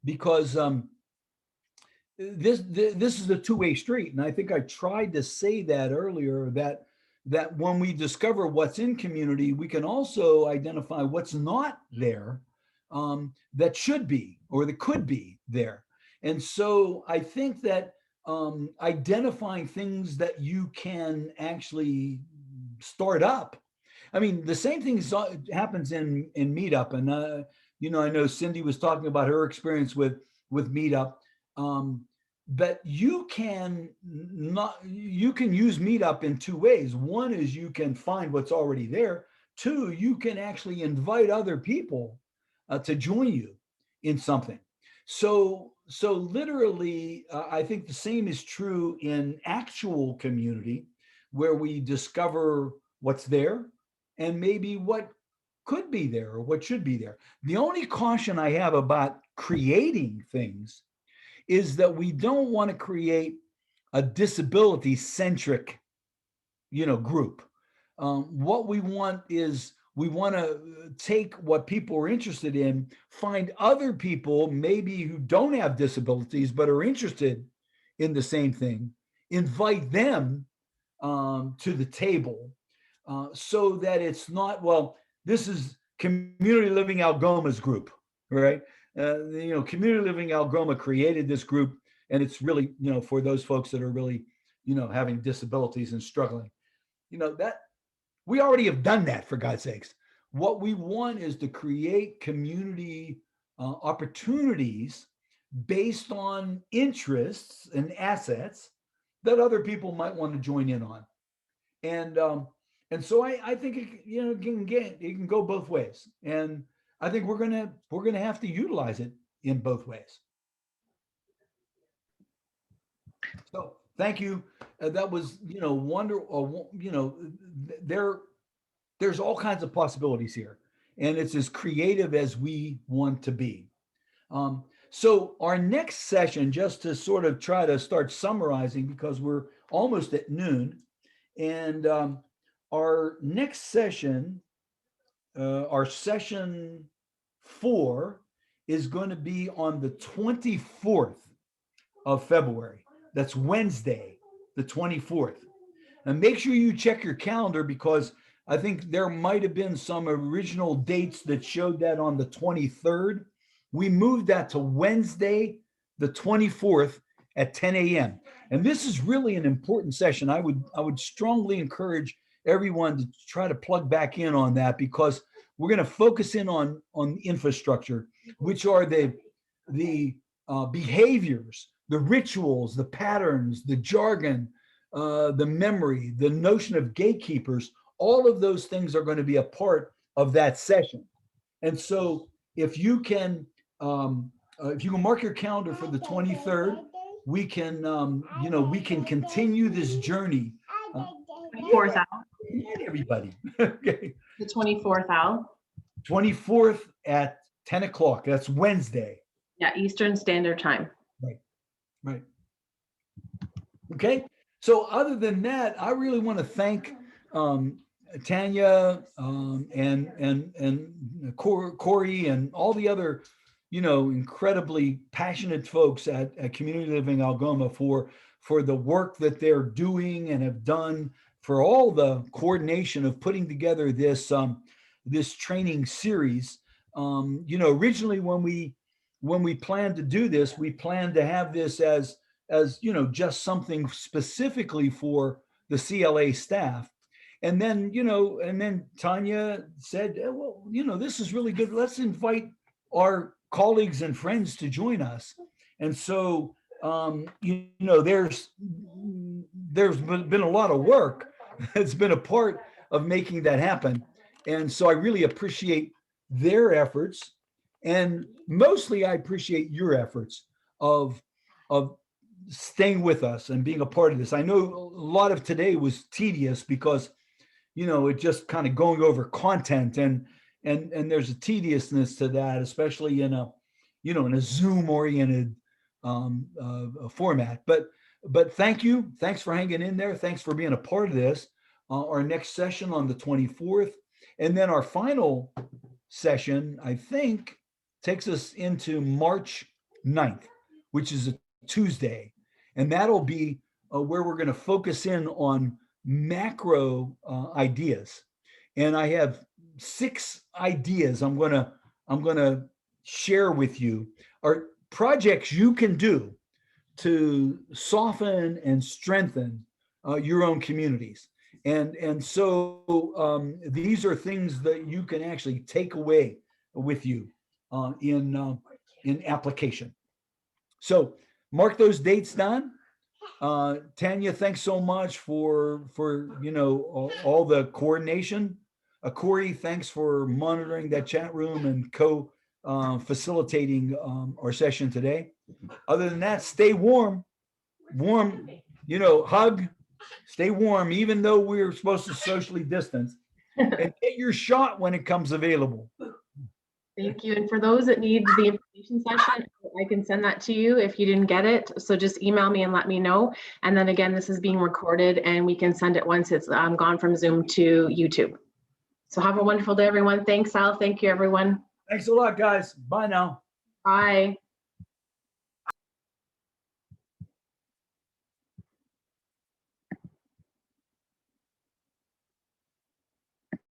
because this is a two-way street, and I think I tried to say that earlier, that when we discover what's in community, we can also identify what's not there, that should be or that could be there. And so I think that identifying things that you can actually start up. I mean, the same thing happens in Meetup, and you know, I know Cindy was talking about her experience with Meetup, but you can use Meetup in two ways. One is you can find what's already there. Two, you can actually invite other people to join you in something. So literally, I think the same is true in actual community, where we discover what's there and maybe what could be there or what should be there. The only caution I have about creating things is that we don't want to create a disability-centric, you know, group. What we want is, we want to take what people are interested in, find other people maybe who don't have disabilities but are interested in the same thing, invite them to the table, so that it's not, well, this is Community Living Algoma's group, right? You know, Community Living Algoma created this group, and it's really, you know, for those folks that are really, you know, having disabilities and struggling. You know, that we already have done that, for God's sakes. What we want is to create community opportunities based on interests and assets that other people might want to join in on. And so I think it can go both ways. And I think we're gonna have to utilize it in both ways. So thank you. That was, you know, you know, there's all kinds of possibilities here, and it's as creative as we want to be. So our next session, just to sort of try to start summarizing, because we're almost at noon, and our next session, our session 4, is going to be on the 24th of February. That's Wednesday, the 24th. And make sure you check your calendar, because I think there might have been some original dates that showed that on the 23rd. We moved that to Wednesday, the 24th at 10 a.m. And this is really an important session. I would strongly encourage everyone to try to plug back in on that, because we're going to focus in on infrastructure, which are the behaviors, the rituals, the patterns, the jargon, the memory, the notion of gatekeepers. All of those things are going to be a part of that session. And so if you can mark your calendar for the 23rd, we can continue this journey. 24th, Al. Everybody. Okay. The 24th, Al. 24th at 10 o'clock. That's Wednesday. Yeah, Eastern Standard Time. Right. Okay. So other than that, I really want to thank Tanya and Corey and all the other, incredibly passionate folks at Community Living Algoma for the work that they're doing and have done, for all the coordination of putting together this training series. Originally when we planned to do this, we planned to have this as just something specifically for the CLA staff. And then, Tanya said, well, this is really good. Let's invite our colleagues and friends to join us. And so, there's been a lot of work that's been a part of making that happen. And so I really appreciate their efforts. And mostly I appreciate your efforts of staying with us and being a part of this. I know a lot of today was tedious because, it just kind of going over content and there's a tediousness to that, especially in a Zoom oriented format. But thank you. Thanks for hanging in there. Thanks for being a part of this. Our next session on the 24th, and then our final session, I think, takes us into March 9th, which is a Tuesday. And that'll be where we're going to focus in on macro ideas. And I have 6 ideas I'm going to share with you, are projects you can do to soften and strengthen your own communities. And so these are things that you can actually take away with you in application. So mark those dates down. Tanya, thanks so much for all the coordination. Corey, thanks for monitoring that chat room and facilitating our session today. Other than that, stay warm, hug, stay warm, even though we're supposed to socially distance, and get your shot when it comes available. Thank you. And for those that need the information session, I can send that to you if you didn't get it. So just email me and let me know. And then again, this is being recorded and we can send it once it's gone from Zoom to YouTube. So have a wonderful day, everyone. Thanks, Al. Thank you, everyone. Thanks a lot, guys. Bye now. Bye.